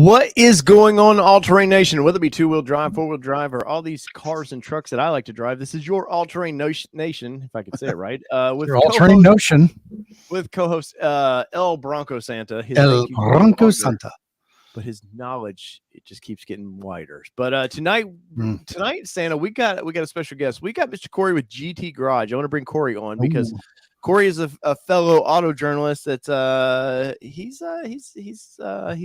What is going on, All Terrain Nation? Whether it be two-wheel drive, four-wheel drive, or all these cars and trucks that I like to drive, this is your All Terrain Nation, if I could say it right. With your All Terrain Notion. With co-host El Bronco Santa. El Bronco Santa. But his knowledge, it just keeps getting wider. But tonight, Santa, we got a special guest. We got Mr. Cory with GT Garage. I want to bring Cory on because Cory is a fellow auto journalist. That's he's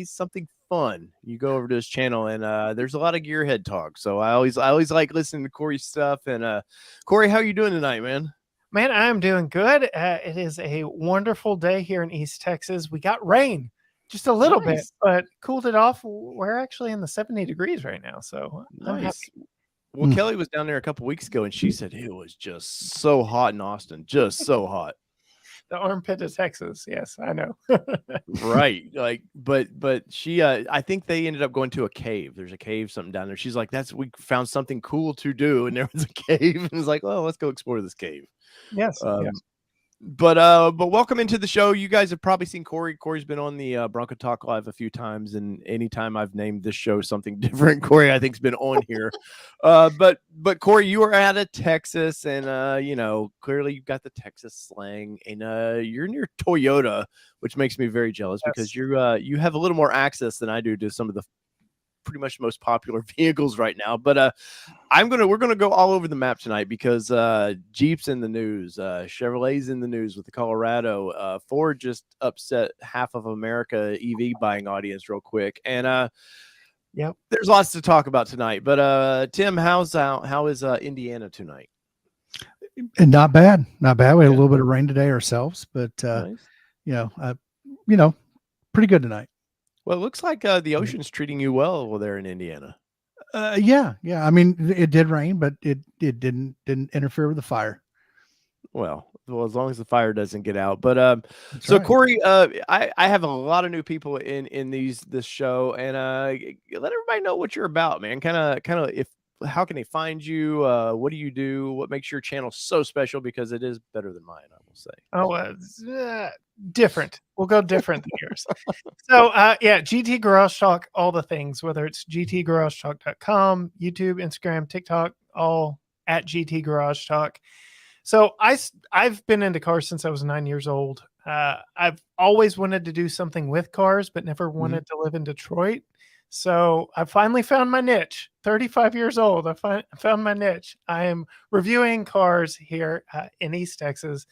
something fun. You go over to his channel and there's a lot of gearhead talk. So I always like listening to Cory's stuff. And Cory, how are you doing tonight, man? Man, I'm doing good. It is a wonderful day here in East Texas. We got rain. Just a little bit, but cooled it off. We're actually in the 70 degrees right now. So I'm happy. Well, Kelly was down there a couple weeks ago, and she said it was just so hot in Austin, just so hot. The armpit of Texas. Yes, I know. Right. Like, but she, I think they ended up going to a cave. There's a cave, something down there. She's like, we found something cool to do. And there was a cave. And it's like, oh, let's go explore this cave. Yes. Yes. But welcome into the show. You guys have probably seen Cory. Cory's been on the Bronco Talk Live a few times, and anytime I've named this show something different, Cory I think's been on here. But Cory, you are out of Texas, and clearly you've got the Texas slang, and you're near Toyota, which makes me very jealous because you have a little more access than I do to some of the pretty much most popular vehicles right now. But we're gonna go all over the map tonight because Jeep's in the news, Chevrolet's in the news with the Colorado, Ford just upset half of America EV buying audience real quick, and there's lots to talk about tonight. But Tim, how is Indiana tonight? And not bad. We had a little bit of rain today ourselves, but nice. Pretty good tonight. Well, it looks like the ocean's treating you well over there in Indiana. Yeah. I mean, it did rain, but it didn't interfere with the fire. Well, as long as the fire doesn't get out. But so right. Cory, I have a lot of new people in this show, and let everybody know what you're about, man. Kind of how can they find you? What do you do? What makes your channel so special? Because it is better than mine, I will say. Oh, different. We'll go different than yours. So, GT Garage Talk, all the things, whether it's gtgaragetalk.com, YouTube, Instagram, TikTok, all at GT Garage Talk. So I've been into cars since I was 9 years old. I've always wanted to do something with cars, but never wanted to live in Detroit. So I finally found my niche. 35 years old, I found my niche. I am reviewing cars here in East Texas.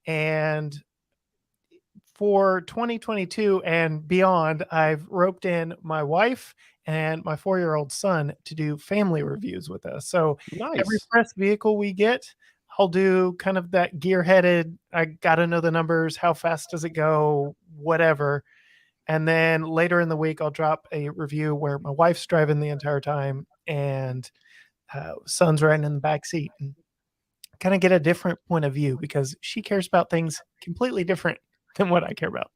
And for 2022 and beyond, I've roped in my wife and my 4-year-old son to do family reviews with us. So every press vehicle we get, I'll do kind of that gear-headed, I got to know the numbers, how fast does it go, whatever. And then later in the week, I'll drop a review where my wife's driving the entire time and son's riding in the back seat, and kind of get a different point of view because she cares about things completely different than what I care about.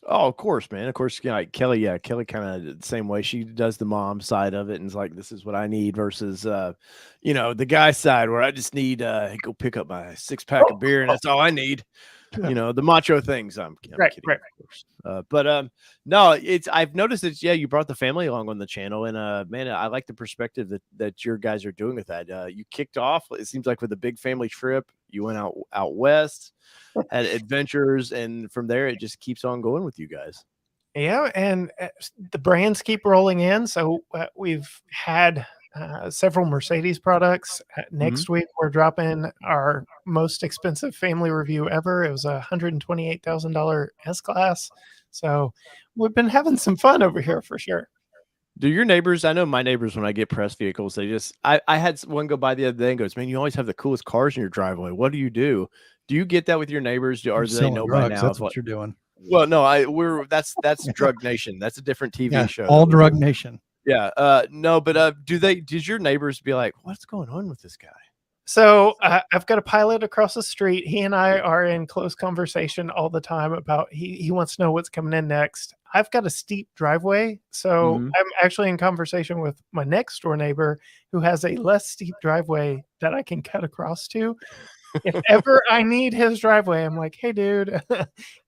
Oh, of course, man. Of course, Kelly kind of the same way. She does the mom side of it and is like, this is what I need versus, the guy side where I just need go pick up my 6-pack of beer and that's all I need. The macho things. I'm kidding, of course. But no, I've noticed that you brought the family along on the channel, and man, I like the perspective that your guys are doing with that. You kicked off, it seems like, with a big family trip. You went out west, had adventures, and from there it just keeps on going with you guys. Yeah, and the brands keep rolling in. So we've had several Mercedes products. Next week, we're dropping our most expensive family review ever. It was a $128,000 S-Class. So we've been having some fun over here for sure. Do your neighbors, I know my neighbors, when I get press vehicles, they just, I had one go by the other day and goes, man, you always have the coolest cars in your driveway. What do you do? Do you get that with your neighbors? Or do they know by now? That's what you're doing. Well, no, that's Drug Nation. That's a different TV show. All Drug Nation. Yeah. No, but does your neighbors be like, what's going on with this guy? So I've got a pilot across the street. He and I are in close conversation all the time about he wants to know what's coming in next. I've got a steep driveway. So I'm actually in conversation with my next door neighbor who has a less steep driveway that I can cut across to. If ever I need his driveway, I'm like, hey, dude,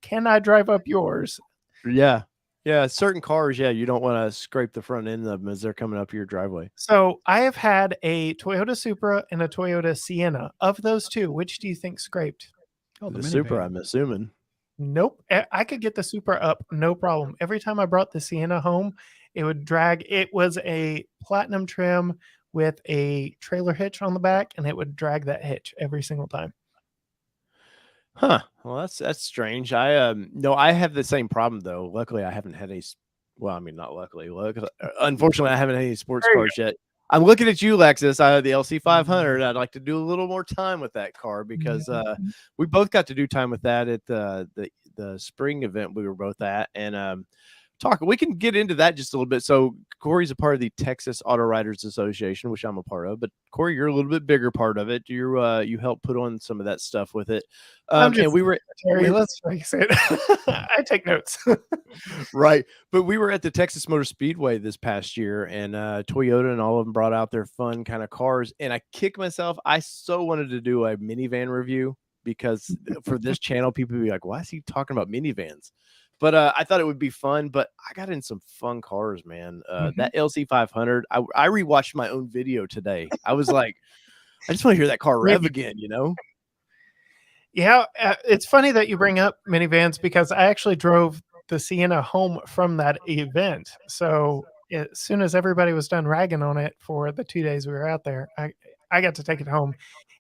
can I drive up yours? Yeah. Yeah, certain cars, yeah, you don't want to scrape the front end of them as they're coming up your driveway. So I have had a Toyota Supra and a Toyota Sienna. Of those two, which do you think scraped? Oh, The the Supra, minivan. I'm assuming. Nope. I could get the Supra up, no problem. Every time I brought the Sienna home, it would drag. It was a platinum trim with a trailer hitch on the back, and it would drag that hitch every single time. Huh. Well, that's strange. I have the same problem though. Luckily, I haven't had any. Well, I mean, not luckily. Unfortunately, I haven't had any sports There you cars yet. I'm looking at you, Lexus. I have the LC 500. I'd like to do a little more time with that car because we both got to do time with that at the spring event we were both at, and we can get into that just a little bit. So Cory's a part of the Texas Auto Writers Association, which I'm a part of, but Cory, you're a little bit bigger part of it. You helped put on some of that stuff with it. And we were Terry, let's face it. I take notes. right, but we were at the Texas Motor Speedway this past year, and Toyota and all of them brought out their fun kind of cars, and I kicked myself. I so wanted to do a minivan review because for this channel, people would be like, why is he talking about minivans? But I thought it would be fun, but I got in some fun cars, man. That LC 500, I rewatched my own video today. I was like, I just want to hear that car rev again, you know? Yeah, it's funny that you bring up minivans because I actually drove the Sienna home from that event. So as soon as everybody was done ragging on it for the 2 days we were out there, I got to take it home.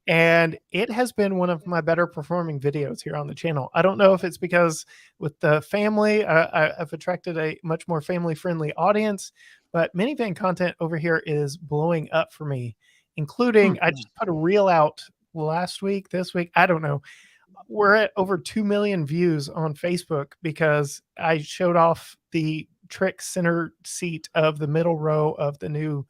And it has been one of my better performing videos here on the channel. I don't know if it's because with the family, I've attracted a much more family-friendly audience, but minivan content over here is blowing up for me, including I just put a reel out last week, this week, I don't know. We're at over 2 million views on Facebook because I showed off the trick center seat of the middle row of the new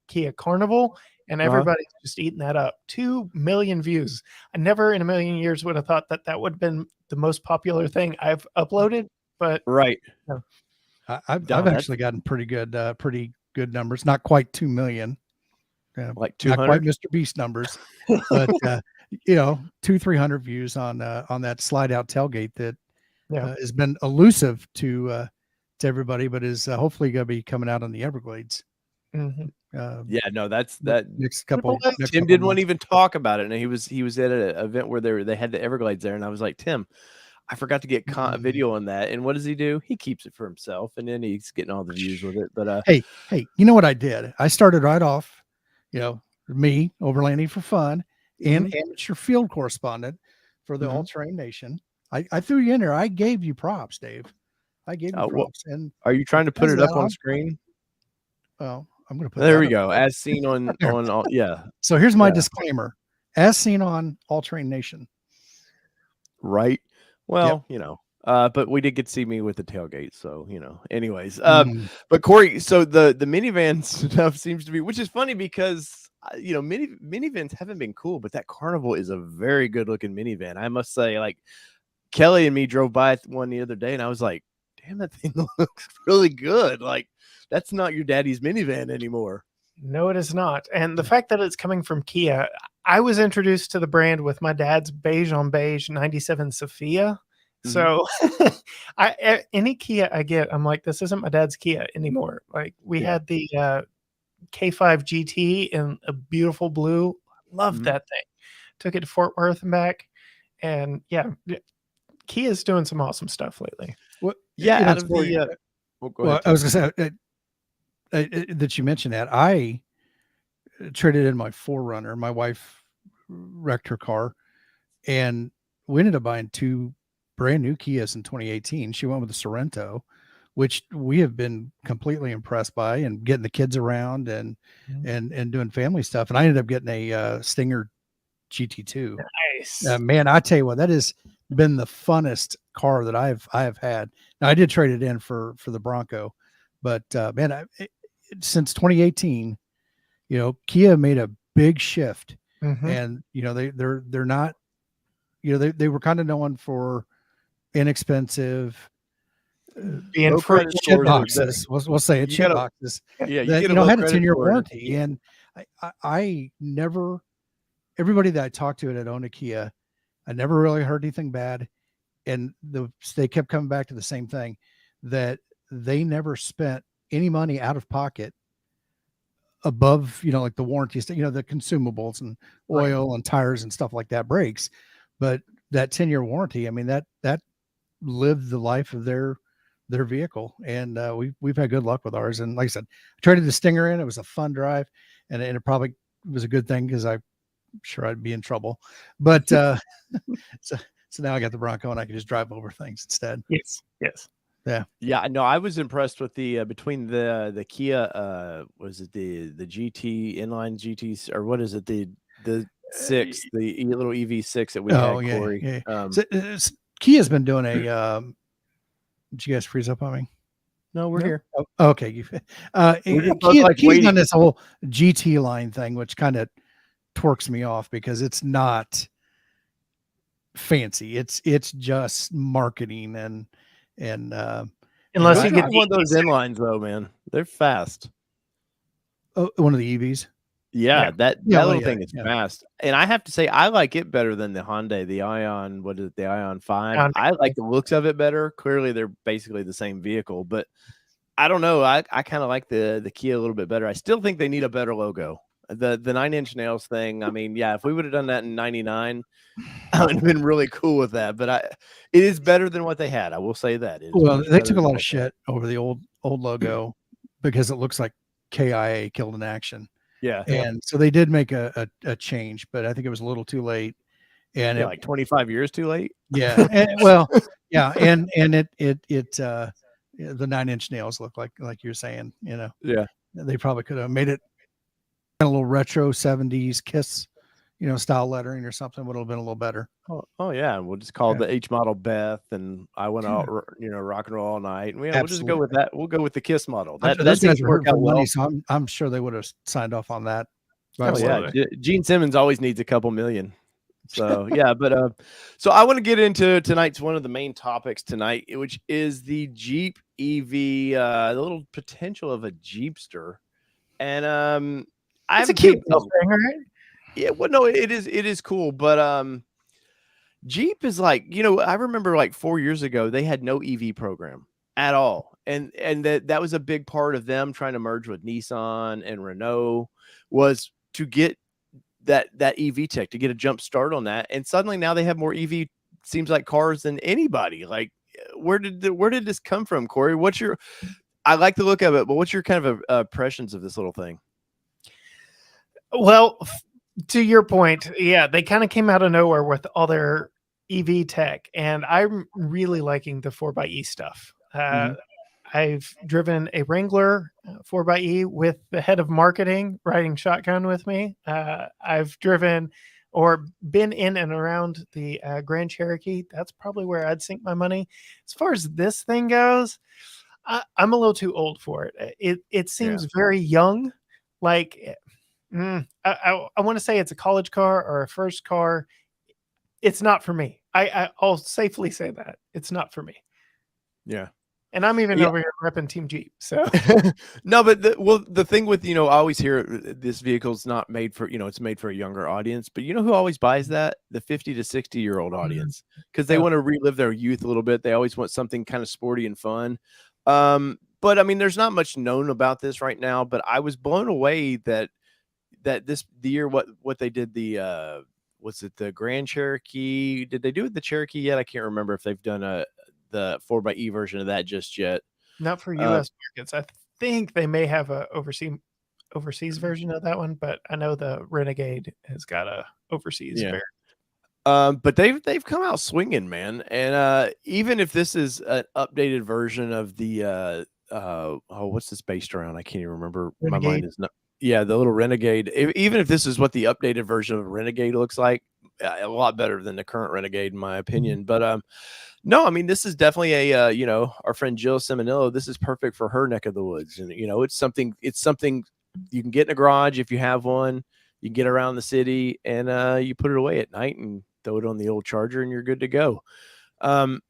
Kia Carnival, and everybody's just eating that up. 2 million views. I never in a million years would have thought that that would have been the most popular thing I've uploaded, but right. No. I've actually gotten pretty good numbers. Not quite 2 million. Like 200? Not quite Mr. Beast numbers, but 200-300 views on that slide out tailgate that has been elusive to everybody, but is hopefully going to be coming out on the Everglades. Yeah, no, that's that next couple. Tim didn't want to even talk about it, and he was at an event where they had the Everglades there, and I was like, Tim, I forgot to get a video on that. And what does he do? He keeps it for himself, and then he's getting all the views with it. But hey, you know what I did? I started right off. Me, overlanding for fun, and amateur field correspondent for the All Terrain Nation. I threw you in there. I gave you props, Dave. I gave you props. And are you trying to put it up on screen? Well, I'm going to put. There we go. As seen on all, yeah. So here's my disclaimer: as seen on All Terrain Nation. Right. Well, but we did get to see me with the tailgate. So, anyways, but Cory, so the minivan stuff seems to be, which is funny because, minivans haven't been cool, but that Carnival is a very good looking minivan. I must say, like Kelly and me drove by one the other day and I was like, damn, that thing looks really good. Like that's not your daddy's minivan anymore. No, it is not. And the fact that it's coming from Kia, I was introduced to the brand with my dad's beige on beige 97 Sophia. So any Kia I get, I'm like, this isn't my dad's Kia anymore. Like we had the K5 GT in a beautiful blue. Loved that thing. Took it to Fort Worth and back. And Kia's doing some awesome stuff lately. Well, I was going to say that you mentioned that. I traded in my 4Runner. My wife wrecked her car, and we ended up buying 2 brand new Kias in 2018. She went with the Sorrento, which we have been completely impressed by, and getting the kids around and doing family stuff. And I ended up getting a Stinger GT2. Nice. Man, I tell you what, that has been the funnest car that I have had. Now I did trade it in for the Bronco, but man, since 2018, Kia made a big shift, and they're not, they were kind of known for inexpensive, being free shit boxes. We'll say it, shit boxes. Yeah, you had a 10-year warranty, and I never. Everybody that I talked to that owned a Kia, I never really heard anything bad, and they kept coming back to the same thing, that they never spent any money out of pocket above, like the warranty, the consumables and oil and tires and stuff like that, brakes. But that 10-year warranty, I mean, that lived the life of their vehicle. And we've had good luck with ours. And like I said, I traded the Stinger in. It was a fun drive, and it probably was a good thing because I'm sure I'd be in trouble. But so now I got the Bronco and I can just drive over things instead. Yes. Yeah, no, I was impressed with the between the Kia was it the GT inline GTs, or what is it, the 6, the little EV6 that we had, Cory. Yeah. Kia's been doing a did you guys freeze up on me? No, we're here. Oh, okay. Kia's done this whole GT line thing, which kind of twerks me off because it's not fancy. It's just marketing and unless you get one of those inlines though, man, they're fast. Oh, one of the EVs. Yeah, that little thing is fast. And I have to say, I like it better than the Hyundai, the Ion. What is it, the Ion 5? I like the looks of it better. Clearly, they're basically the same vehicle, but I don't know. I kind of like the Kia a little bit better. I still think they need a better logo. The 9-inch nails thing. I mean, yeah, if we would have done that in '99, I would have been really cool with that. But it is better than what they had. I will say that. Well, they took a lot of shit over the old logo because it looks like KIA, Killed in Action. Yeah. And so they did make a change, but I think it was a little too late. And like 25 years too late. Yeah. And, well, yeah. And the 9-inch nails look like you're saying, Yeah. They probably could have made it a little retro 70s Kiss, style lettering or something. Would have been a little better. Oh yeah. We'll just call the H model Beth, and I went out, rock and roll all night. And we'll just go with that. We'll go with the Kiss model. That guys work out money, so I'm sure they would have signed off on that. Oh yeah. Gene Simmons always needs a couple million. So yeah, but so I want to get into tonight's one of the main topics tonight, which is the Jeep EV, the little potential of a Jeepster. And it's a cute little thing, right? Yeah, well, no, it is cool, but Jeep is like, I remember like 4 years ago they had no EV program at all, and that was a big part of them trying to merge with Nissan and Renault, was to get that EV tech, to get a jump start on that. And suddenly now they have more EV, seems like, cars than anybody. Like, where did this come from, Cory? I like the look of it, but what's your kind of impressions of this little thing? Well, to your point, yeah, they kind of came out of nowhere with all their EV tech, and I'm really liking the 4xe stuff. I've driven a Wrangler 4xe with the head of marketing riding shotgun with me. I've driven or been in and around the Grand Cherokee. That's probably where I'd sink my money. As far as this thing goes, I'm a little too old for it. It seems very young. Like, I want to say it's a college car or a first car. It's not for me. I'll safely say that it's not for me. Yeah. And I'm even over here repping Team Jeep. So no, but the thing with, I always hear this vehicle's not made for, it's made for a younger audience, but who always buys that? The 50 to 60-year-old audience, because they want to relive their youth a little bit. They always want something kind of sporty and fun. But I mean, there's not much known about this right now, but I was blown away that the year what they did, the was it the Grand Cherokee? Did they do it the Cherokee yet? I can't remember if they've done the 4xe version of that just yet. Not for U.S. markets. I think they may have a overseas version of that one, but I know the Renegade has got a overseas variant. But they've come out swinging, man. And even if this is an updated version of the what's this based around? I can't even remember. Renegade. My mind is not. Yeah, the little Renegade. Even if this is what the updated version of Renegade looks like, a lot better than the current Renegade, in my opinion. But no, I mean, this is definitely a our friend Jill Seminillo. This is perfect for her neck of the woods, and it's something you can get in a garage if you have one. You can get around the city, and you put it away at night and throw it on the old charger, and you're good to go. The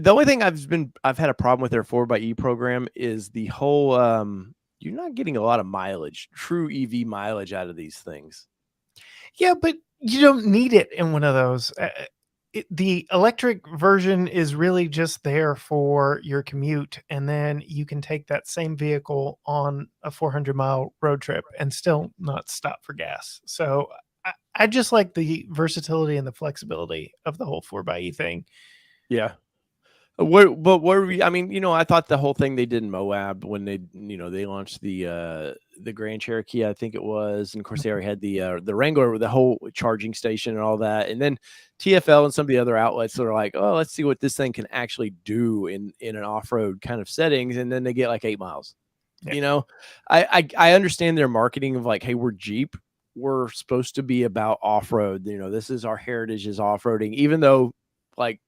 only thing I've had a problem with their 4xe program is the whole you're not getting a lot of mileage, true EV mileage out of these things. Yeah, but you don't need it in one of those. the electric version is really just there for your commute, and then you can take that same vehicle on a 400-mile road trip and still not stop for gas. So I just like the versatility and the flexibility of the whole 4xe thing. Yeah. But where we, I mean, I thought the whole thing they did in Moab when they launched the Grand Cherokee, I think it was, and of course they already had the Wrangler with the whole charging station and all that, and then TFL and some of the other outlets that are like, oh, let's see what this thing can actually do in an off-road kind of settings, and then they get like 8 miles. Yeah. I understand their marketing of like, hey, we're Jeep, we're supposed to be about off-road. This is our heritage is off-roading, even though like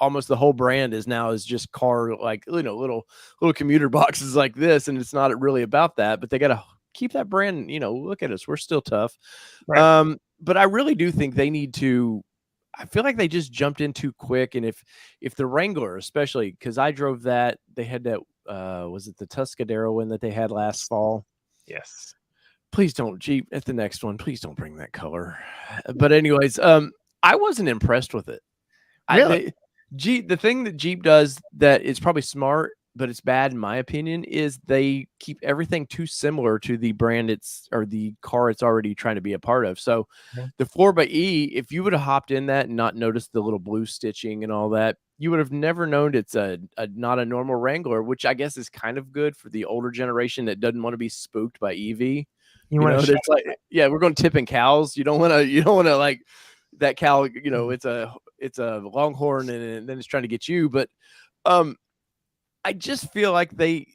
almost the whole brand is just car, like, little commuter boxes like this. And it's not really about that, but they got to keep that brand, look at us. We're still tough. Right. But I really do think they need to, I feel like they just jumped in too quick. And if the Wrangler, especially because I drove that, they had that, was it the Tuscadero one that they had last fall? Yes. Please don't, Jeep, at the next one, please don't bring that color. But anyways, I wasn't impressed with it. Really? The thing that Jeep does that is probably smart, but it's bad in my opinion, is they keep everything too similar to the brand or the car it's already trying to be a part of. So the 4xe, if you would have hopped in that and not noticed the little blue stitching and all that, you would have never known it's not a normal Wrangler, which I guess is kind of good for the older generation that doesn't want to be spooked by EV. It's like, yeah, we're going tipping cows. You don't want to like that cow, it's a longhorn and then it's trying to get you. But I just feel like they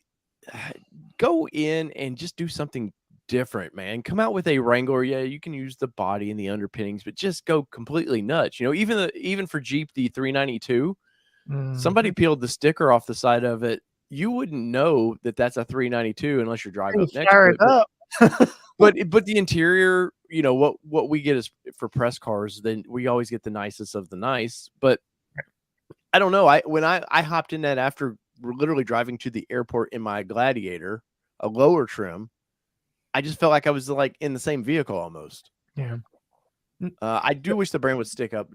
go in and just do something different, man. Come out with a Wrangler. Yeah, you can use the body and the underpinnings, but just go completely nuts. Even for Jeep, the 392, somebody peeled the sticker off the side of it. You wouldn't know that that's a 392 unless you're driving up next to it. But the interior, what we get is for press cars, then we always get the nicest of the nice. But I don't know. When I hopped in that after literally driving to the airport in my Gladiator, a lower trim, I just felt like I was like in the same vehicle almost. Yeah. I do wish the brand would stick up,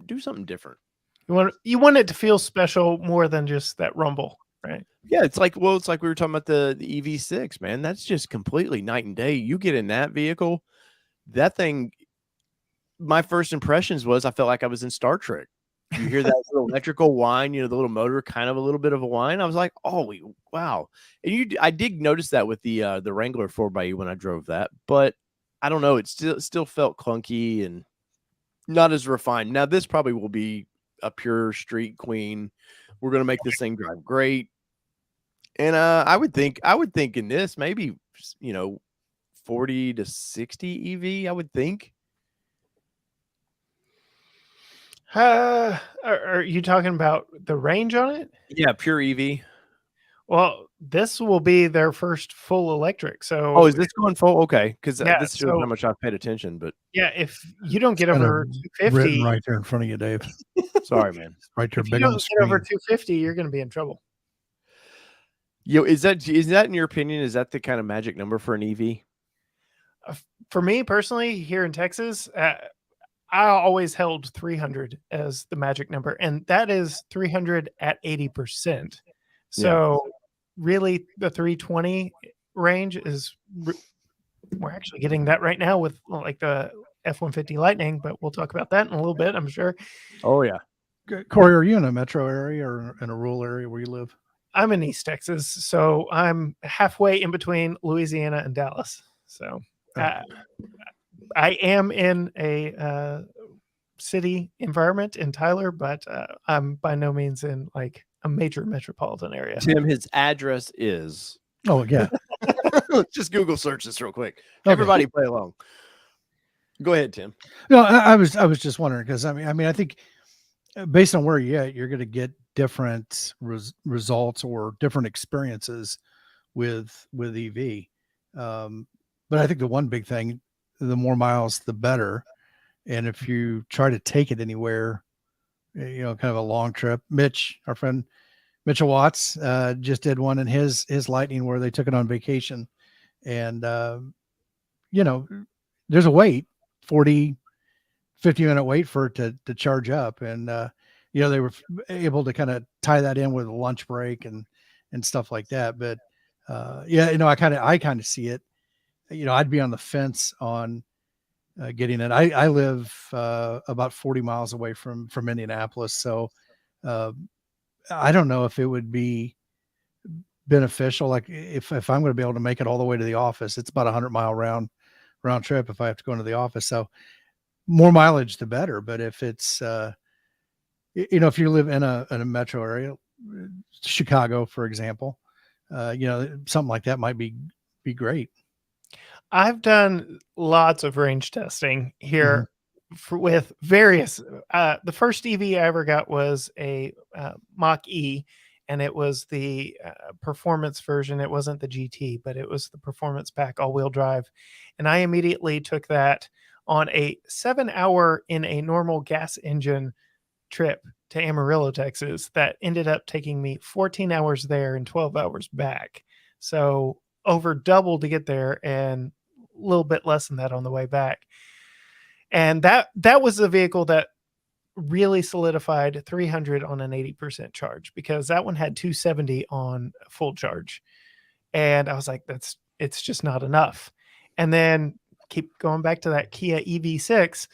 do something different. You want it to feel special more than just that rumble, right? Yeah, it's like we were talking about the EV6, man. That's just completely night and day. You get in that vehicle, that thing, my first impressions was I felt like I was in Star Trek. You hear that little electrical whine, the little motor, kind of a little bit of a whine. I was like, oh, wow. And I did notice that with the Wrangler 4xe when I drove that, but I don't know. It still felt clunky and not as refined. Now, this probably will be a pure street queen. We're going to make this thing drive great. And I would think in this maybe 40 to 60 EV. I would think. Are you talking about the range on it? Yeah, pure EV. Well, this will be their first full electric. So, is this going full? Okay, because this shows how much I've paid attention. But yeah, if you don't get over 250, right there in front of you, Dave. Sorry, man. Right there, if big you on don't the get screen. over 250, you're going to be in trouble. Is that in your opinion? Is that the kind of magic number for an EV? For me personally, here in Texas, I always held 300 as the magic number, and that is 300 at 80%. So really the 320 range is, we're actually getting that right now with like the F-150 Lightning, but we'll talk about that in a little bit, I'm sure. Oh, yeah. Cory, are you in a metro area or in a rural area where you live? I'm in East Texas, so I'm halfway in between Louisiana and Dallas. So I am in a city environment in Tyler, but I'm by no means in like a major metropolitan area. Tim, his address is. Oh, yeah. Just Google search this real quick. Okay. Everybody play along. Go ahead, Tim. No, I was just wondering because I mean, I think based on where you're at, you're going to get different results or different experiences with EV. But I think the one big thing, the more miles, the better. And if you try to take it anywhere, kind of a long trip, Mitch, our friend Mitchell Watts, just did one in his Lightning where they took it on vacation. And, there's a wait, 40, 50-minute wait for it to charge up. And, they were able to kind of tie that in with a lunch break and stuff like that. But, I kind of see it. I'd be on the fence on getting it. I live about 40 miles away from Indianapolis. So I don't know if it would be beneficial. Like if I'm going to be able to make it all the way to the office, it's about 100-mile round trip if I have to go into the office. So more mileage, the better. But if it's, if you live in a metro area, Chicago, for example, something like that might be great. I've done lots of range testing here with various. The first EV I ever got was a Mach E, and it was the performance version. It wasn't the GT, but it was the performance pack all-wheel drive. And I immediately took that on a 7-hour in a normal gas engine trip to Amarillo, Texas, that ended up taking me 14 hours there and 12 hours back. So over double to get there and a little bit less than that on the way back. And that was a vehicle that really solidified 300 on an 80% charge, because that one had 270 on full charge. And I was like, it's just not enough. And then keep going back to that Kia EV6.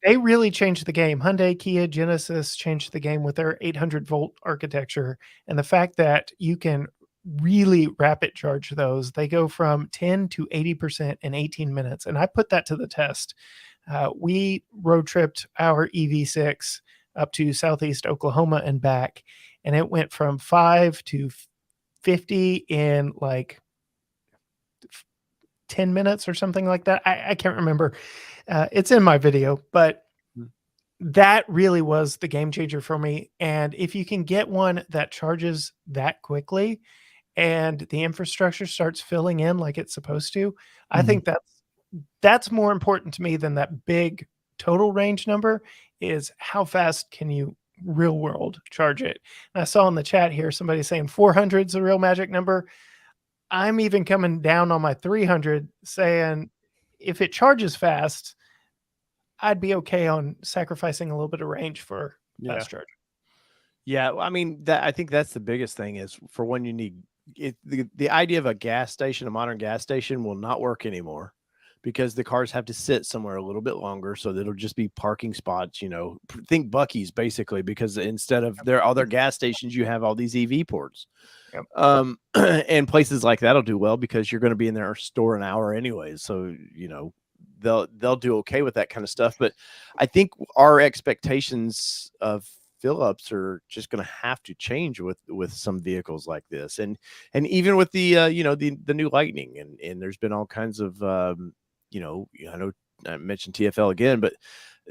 They really changed the game. Hyundai, Kia, Genesis changed the game with their 800-volt architecture. And the fact that you can really rapid charge those, they go from 10 to 80% in 18 minutes. And I put that to the test. We road tripped our EV6 up to Southeast Oklahoma and back, and it went from 5 to 50 in like 10 minutes or something like that. I can't remember. It's in my video, but that really was the game changer for me. And if you can get one that charges that quickly and the infrastructure starts filling in like it's supposed to, I think that's more important to me than that big total range number, is how fast can you real world charge it. And I saw in the chat here somebody saying 400 is a real magic number. I'm even coming down on my 300 saying if it charges fast, I'd be okay on sacrificing a little bit of range for fast charge. Yeah, I mean, I think that's the biggest thing is for when you need it. The idea of a gas station, a modern gas station, will not work anymore, because the cars have to sit somewhere a little bit longer. So it'll just be parking spots, think Buc-ee's basically, because instead of their other gas stations, you have all these EV ports. And places like that'll do well because you're going to be in their store an hour anyways. So, they'll do okay with that kind of stuff. But I think our expectations of fill-ups are just going to have to change with some vehicles like this. And even with the, the new Lightning, and there's been all kinds of, I know I mentioned TFL again, but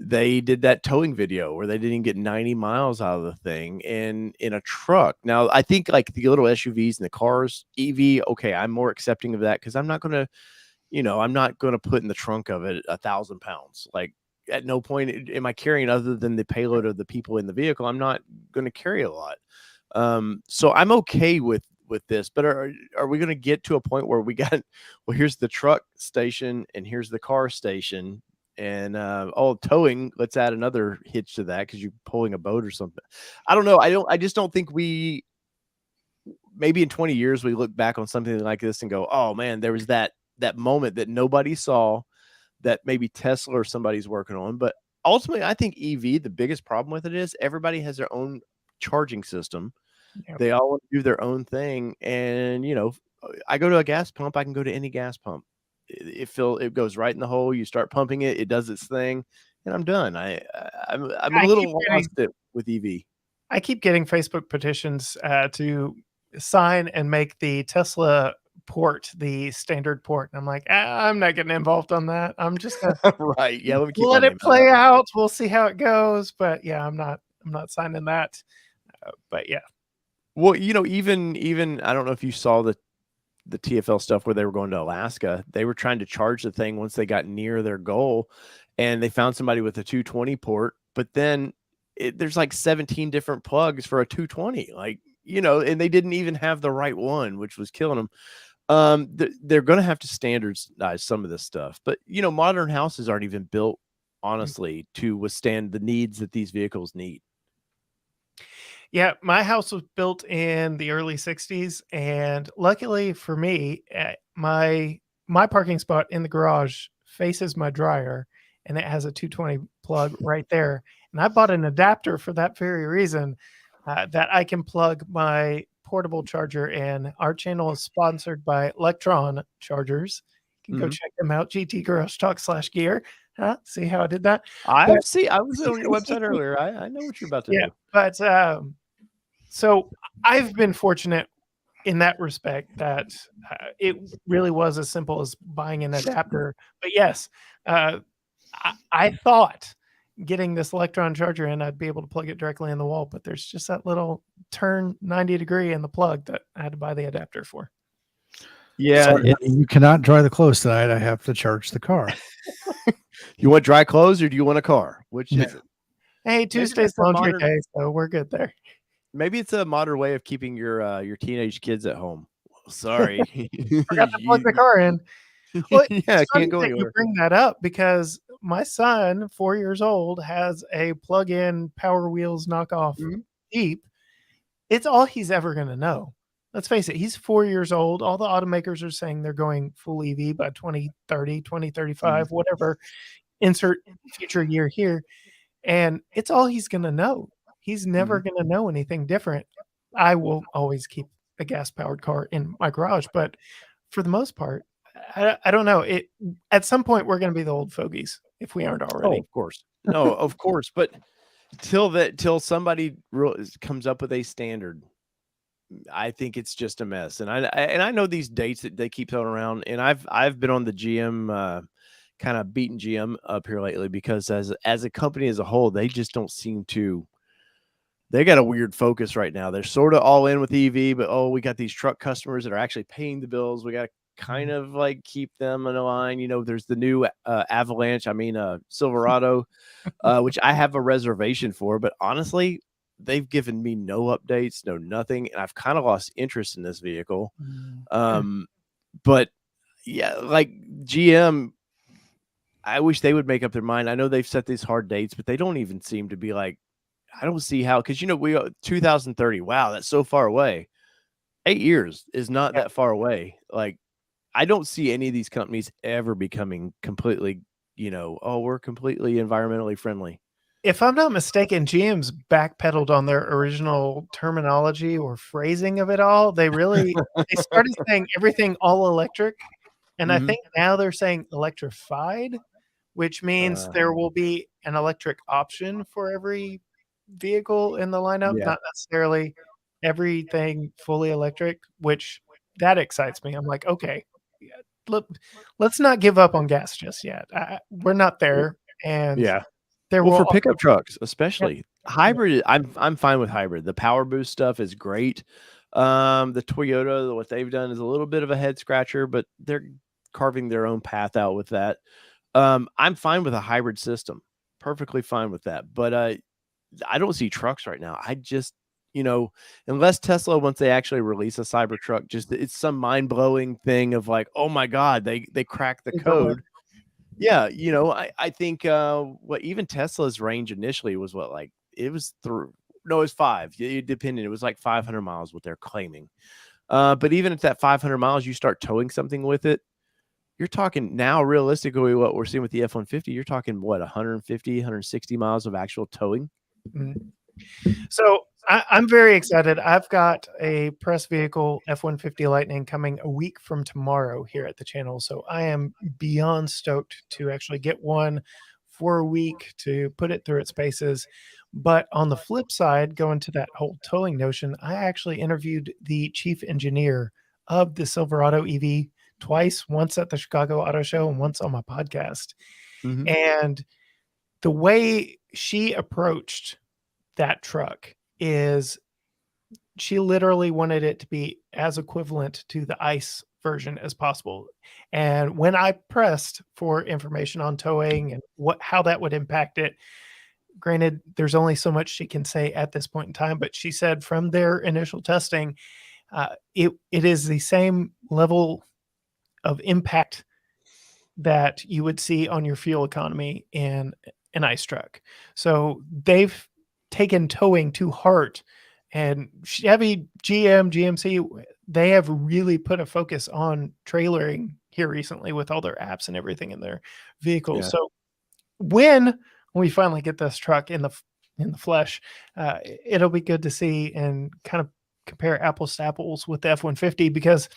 they did that towing video where they didn't get 90 miles out of the thing in a truck. Now, I think like the little SUVs and the cars, EV, okay, I'm more accepting of that, because I'm not going to put in the trunk of it 1,000 pounds. Like, at no point am I carrying, other than the payload of the people in the vehicle, I'm not going to carry a lot. So I'm okay with this, but are we going to get to a point where we got, well, here's the truck station and here's the car station, and towing, let's add another hitch to that because you're pulling a boat or something. I don't know. I just don't think maybe in 20 years we look back on something like this and go, oh man, there was that moment that nobody saw, that maybe Tesla or somebody's working on. But ultimately, I think EV, the biggest problem with it is everybody has their own charging system. They all want to do their own thing. And, I go to a gas pump, I can go to any gas pump. It goes right in the hole. You start pumping it, it does its thing, and I'm done. I'm a little lost with EV. I keep getting Facebook petitions to sign and make the Tesla port the standard port, and I'm like, I'm not getting involved on that. I'm just gonna right. Yeah, let it play out. We'll see how it goes. But yeah, I'm not signing that. But yeah. Well, even I don't know if you saw the TFL stuff where they were going to Alaska. They were trying to charge the thing once they got near their goal, and they found somebody with a 220 port. But then there's like 17 different plugs for a 220, and they didn't even have the right one, which was killing them. They're going to have to standardize some of this stuff, but modern houses aren't even built honestly, to withstand the needs that these vehicles need. Yeah, my house was built in the early 60s, and luckily for me, my parking spot in the garage faces my dryer, and it has a 220 plug right there. And I bought an adapter for that very reason, that I can plug my portable charger in. Our channel is sponsored by Electron Chargers. You can go check them out, GT Garage Talk /gear. Huh? See how I did that? I was on your website earlier. I know what you're about to Yeah, do. but so I've been fortunate in that respect that it really was as simple as buying an adapter. But yes, I thought getting this Electron charger in, I'd be able to plug it directly in the wall, but there's just that little turn 90 degree in the plug that I had to buy the adapter for. Yeah, Sorry, you cannot dry the clothes tonight. I have to charge the car. you want dry clothes or do you want a car? Which is it? Hey, Tuesday's that's a laundry modern- day, so we're good there. Maybe it's a modern way of keeping your teenage kids at home. Sorry, Forgot to plug the car in. Well, yeah, it's funny can't go that you anywhere. bring that up because my son, 4 years old, has a plug-in Power Wheels knockoff Jeep. It's all he's ever going to know. Let's face it, he's 4 years old. All the automakers are saying they're going full EV by 2030, 2035, whatever. Insert future year here. And it's all he's going to know. He's never going to know anything different. I will always keep a gas-powered car in my garage, but for the most part, I don't know. At some point, we're going to be the old fogies if we aren't already. Oh, of course. No, of course. But till somebody comes up with a standard, I think it's just a mess. And I know these dates that they keep throwing around, and I've been on the GM kind of beating GM up here lately because as a company as a whole, they just don't seem to. They got a weird focus right now. They're sort of all in with EV, but we got these truck customers that are actually paying the bills. We got to kind of like keep them in a line. You know, there's the new Silverado, which I have a reservation for, but honestly, they've given me no updates, no nothing, and I've kind of lost interest in this vehicle. But yeah, like GM, I wish they would make up their mind. I know they've set these hard dates, but they don't even seem to be like, I don't see how, because we 2030. Wow, that's so far away. 8 years is not that far away. Like, I don't see any of these companies ever becoming completely, we're completely environmentally friendly. If I'm not mistaken, GM's backpedaled on their original terminology or phrasing of it all. They started saying everything all electric, and I think now they're saying electrified, which means there will be an electric option for every vehicle in the lineup, not necessarily everything fully electric, which that excites me. I'm like, okay, look, let's not give up on gas just yet. We're not there, and there will for pickup trucks, especially hybrid. I'm fine with hybrid. The power boost stuff is great. The Toyota, what they've done is a little bit of a head scratcher, but they're carving their own path out with that. I'm fine with a hybrid system, perfectly fine with that. But I don't see trucks right now. I just, unless Tesla, once they actually release a Cybertruck, it's some mind blowing thing of like, oh my God, they cracked the code. Yeah. I think even Tesla's range initially was it was 5. It was like 500 miles, what they're claiming. But even at that 500 miles, you start towing something with it. You're talking now realistically what we're seeing with the F-150, you're talking 150, 160 miles of actual towing. So I'm very excited. I've got a press vehicle F-150 Lightning coming a week from tomorrow here at the channel. So I am beyond stoked to actually get one for a week to put it through its paces. But on the flip side, going to that whole towing notion, I actually interviewed the chief engineer of the Silverado EV twice, once at the Chicago Auto Show and once on my podcast. And the way she approached that truck is she literally wanted it to be as equivalent to the ICE version as possible. And when I pressed for information on towing and how that would impact it, granted, there's only so much she can say at this point in time, but she said from their initial testing, it is the same level of impact that you would see on your fuel economy in an ice truck. So they've taken towing to heart, and Chevy, GM, GMC, they have really put a focus on trailering here recently with all their apps and everything in their vehicles. Yeah. So when we finally get this truck in the flesh, it'll be good to see and kind of compare apples to apples with the F-150, because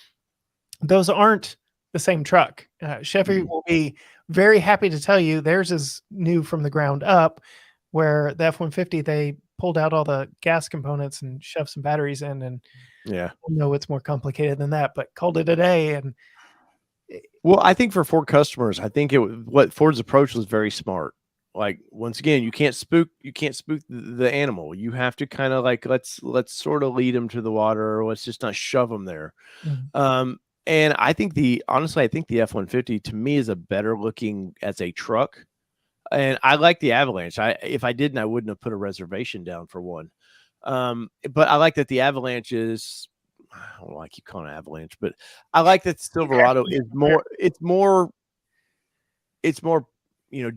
those aren't the same truck. Chevy will be very happy to tell you theirs is new from the ground up, where the F-150, they pulled out all the gas components and shoved some batteries in, and Yeah. no, it's more complicated than that, but called it a day. And Well, I think for Ford customers, I think what Ford's approach was very smart. Like, once again, you can't spook the animal. You have to kind of like, let's sort of lead them to the water, or let's just not shove them there. And I think honestly, I think the F-150 to me is a better looking as a truck. And I like the Avalanche. If I didn't, I wouldn't have put a reservation down for one. But I like that the Avalanche is, I don't know why I keep calling it Avalanche, but I like that Silverado is more, it's more,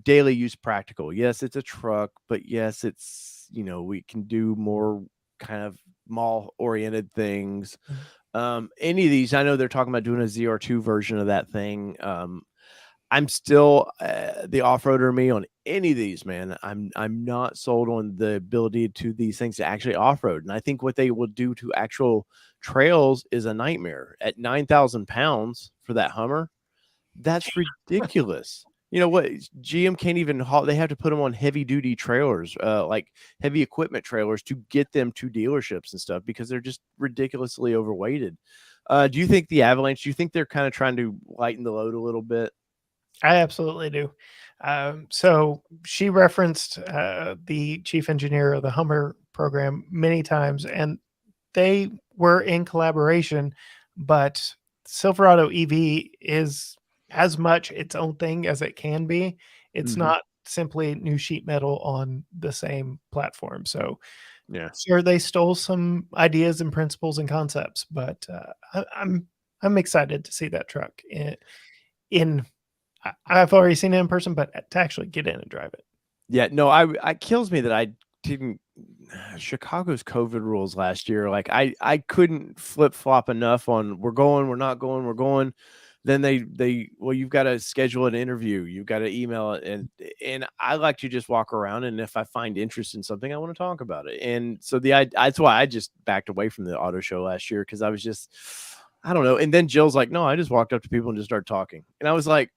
daily use practical. Yes, it's a truck, but yes, it's, we can do more kind of mall oriented things. Any of these, I know they're talking about doing a ZR2 version of that thing. I'm still the off-roader me on any of these, man. I'm not sold on the ability to these things to actually off-road. And I think what they will do to actual trails is a nightmare. At 9,000 pounds for that Hummer, that's ridiculous. You know what? GM can't even haul. They have to put them on heavy duty trailers, like heavy equipment trailers, to get them to dealerships and stuff, because they're just ridiculously overweighted. Do you think the Avalanche, do you think they're kind of trying to lighten the load a little bit? I absolutely do. So she referenced the chief engineer of the Hummer program many times, and they were in collaboration, but Silverado EV is as much its own thing as it can be. It's not simply new sheet metal on the same platform. So yeah, sure, they stole some ideas and principles and concepts, but I'm excited to see that truck in I've already seen it in person, but to actually get in and drive it. Yeah, no, it kills me that I didn't. Chicago's COVID rules last year, like I couldn't flip flop enough on we're going, we're not going, we're going. Then well, you've got to schedule an interview, you've got to email it, and I like to just walk around, and if I find interest in something, I want to talk about it. And so that's why I just backed away from the auto show last year, because I was just, I don't know. And then Jill's like, no, I just walked up to people and just started talking, and I was like,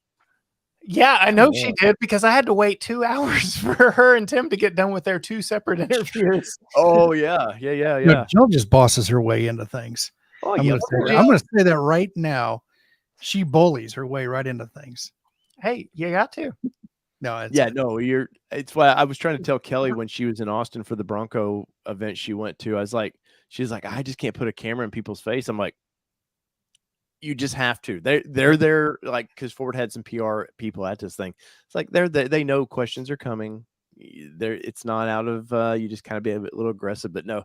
yeah, I know she did, because I had to wait 2 hours for her and Tim to get done with their 2 separate interviews. Oh yeah. Look, Jill just bosses her way into things. Oh, I'm going to say that right now. She bullies her way right into things. Hey, you got to. No, it's why I was trying to tell Kelly when she was in Austin for the Bronco event she went to. I was like, she's like, I just can't put a camera in people's face. I'm like, you just have to. They're there, like, because Ford had some PR people at this thing. It's like they know questions are coming. It's not out of you just kind of be a little aggressive. But no, I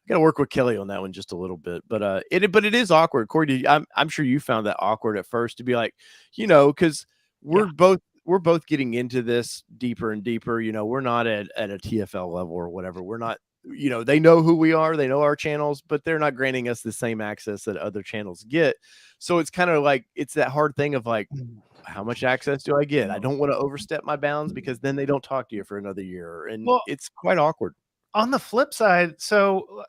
got to work with Kelly on that one just a little bit. But it is awkward. Cory, I'm sure you found that awkward at first to be like, because we're both getting into this deeper and deeper. We're not at a TFL level or whatever. We're not. They know who we are, they know our channels, but they're not granting us the same access that other channels get. So it's kind of like, it's that hard thing of like, how much access do I get? I don't want to overstep my bounds, because then they don't talk to you for another year. And it's quite awkward. On the flip side, so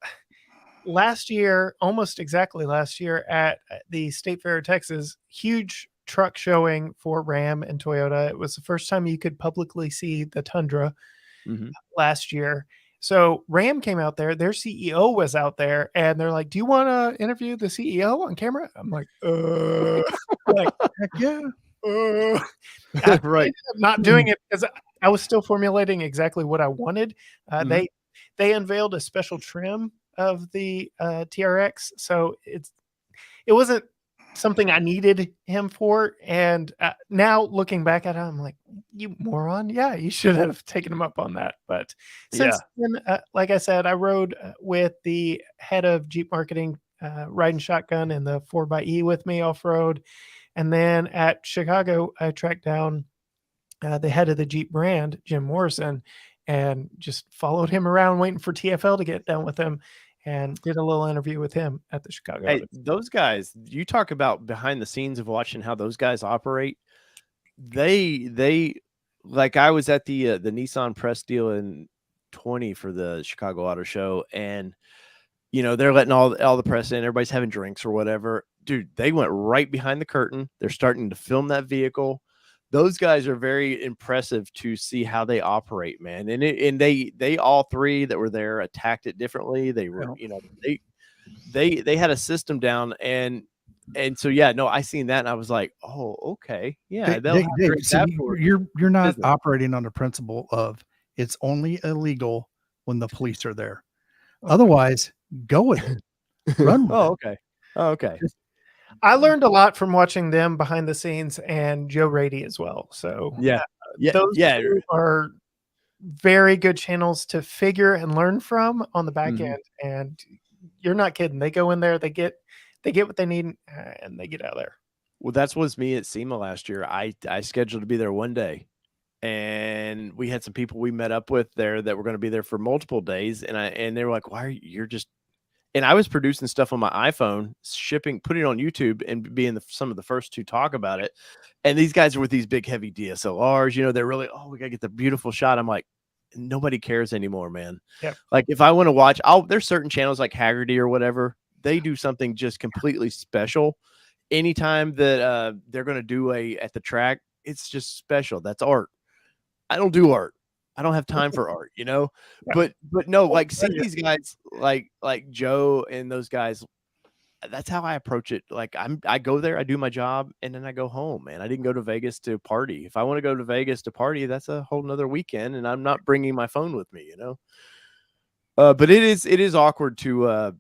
last year, almost exactly last year at the State Fair of Texas, huge truck showing for Ram and Toyota. It was the first time you could publicly see the Tundra last year. So Ram came out there, their CEO was out there, and they're like, do you want to interview the CEO on camera? I'm like, heck yeah. Right. I'm not doing it because I was still formulating exactly what I wanted. They unveiled a special trim of the TRX. So it wasn't something I needed him for. And now looking back at it, I'm like, you moron. Yeah, you should have taken him up on that. But since then, like I said, I rode with the head of Jeep marketing, riding shotgun in the 4xe with me off-road. And then at Chicago, I tracked down the head of the Jeep brand, Jim Morrison, and just followed him around waiting for TFL to get done with him, and did a little interview with him at the Chicago. Hey, those guys, you talk about behind the scenes of watching how those guys operate. They like, I was at the Nissan press deal in 20 for the Chicago Auto Show, and they're letting all the press in, everybody's having drinks or whatever. Dude, they went right behind the curtain. They're starting to film that vehicle. Those guys are very impressive to see how they operate, man. And they all three that were there attacked it differently. They were, they had a system down, and so I seen that and I was like, oh, okay, yeah. Dave, so you're not business. Operating on the principle of it's only illegal when the police are there. Okay. Otherwise, go with it. Run with it. Okay. I learned a lot from watching them behind the scenes, and Joe Rady as well. So those two are very good channels to figure and learn from on the back end. And you're not kidding. They go in there, they get what they need, and they get out of there. Well, that's was me at SEMA last year. I scheduled to be there one day, and we had some people we met up with there that were going to be there for multiple days. And they were like, why are you're just, and I was producing stuff on my iPhone, putting it on YouTube, and being some of the first to talk about it. And these guys are with these big, heavy DSLRs, they're really, we got to get the beautiful shot. I'm like, nobody cares anymore, man. Yeah. Like, if I want to watch, there's certain channels like Haggerty or whatever, they do something just completely special. Anytime that they're going to do at the track, it's just special. That's art. I don't do art. I don't have time for art, Yeah. But no, like, seeing these guys like Joe and those guys, that's how I approach it. Like, I go there, I do my job, and then I go home, man. I didn't go to Vegas to party. If I want to go to Vegas to party, that's a whole nother weekend, and I'm not bringing my phone with me, But it is awkward to, I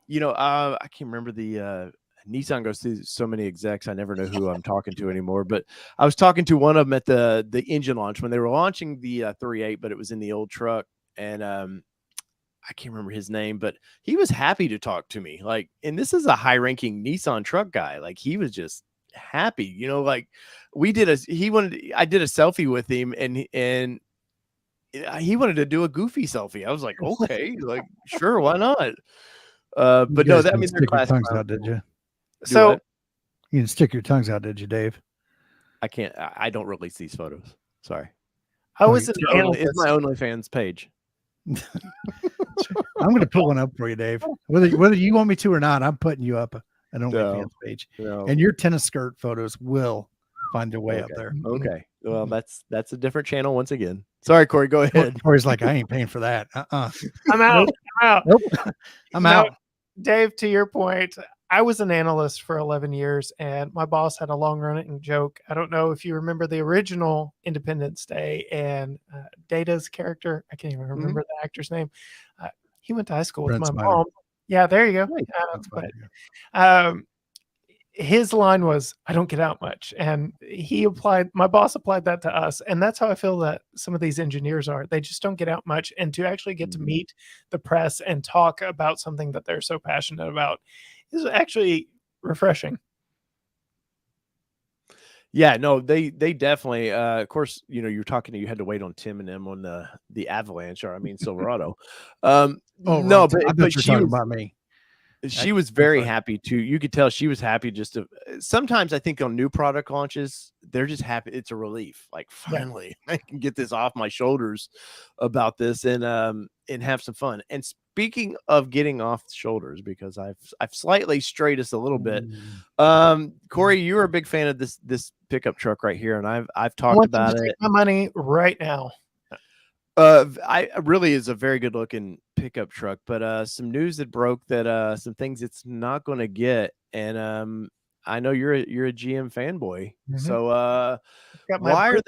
can't remember the Nissan goes through so many execs. I never know who I'm talking to anymore, but I was talking to one of them at the engine launch when they were launching the 3.8, but it was in the old truck. And I can't remember his name, but he was happy to talk to me. Like, and this is a high ranking Nissan truck guy. Like, he was just happy, like I did a selfie with him, and he wanted to do a goofy selfie. I was like, okay, like, sure, why not? But no, that means their class tongues out, did you? So you didn't stick your tongues out, did you, Dave? I can't. I don't release these photos. Sorry. I was It's my OnlyFans page. I'm going to put one up for you, Dave. Whether you want me to or not, I'm putting you up an OnlyFans page, and your tennis skirt photos will find their way up there. Okay. Well, that's a different channel once again. Sorry, Cory, go ahead. Cory's like, I ain't paying for that. I'm out. Nope. I'm out. Dave, to your point, I was an analyst for 11 years, and my boss had a long-running joke. I don't know if you remember the original Independence Day, and Data's character, I can't even remember the actor's name. He went to high school with my mom. Yeah, there you go. His line was, I don't get out much. And my boss applied that to us. And that's how I feel that some of these engineers are. They just don't get out much. And to actually get to meet the press and talk about something that they're so passionate about is actually refreshing. Yeah, no, they definitely, of course, you had to wait on Tim and them on the Avalanche, or Silverado. No, but she was about me. She was very happy too. You could tell she was happy just to. Sometimes I think on new product launches, they're just happy. It's a relief. Like, finally, I can get this off my shoulders about this and have some fun. And speaking of getting off the shoulders, because I've slightly strayed us a little bit. Cory, you're a big fan of this pickup truck right here, and I've talked about it. Take my money right now. I really is a very good looking pickup truck, but some news that broke that some things it's not going to get, and I know you're a GM fanboy, so why are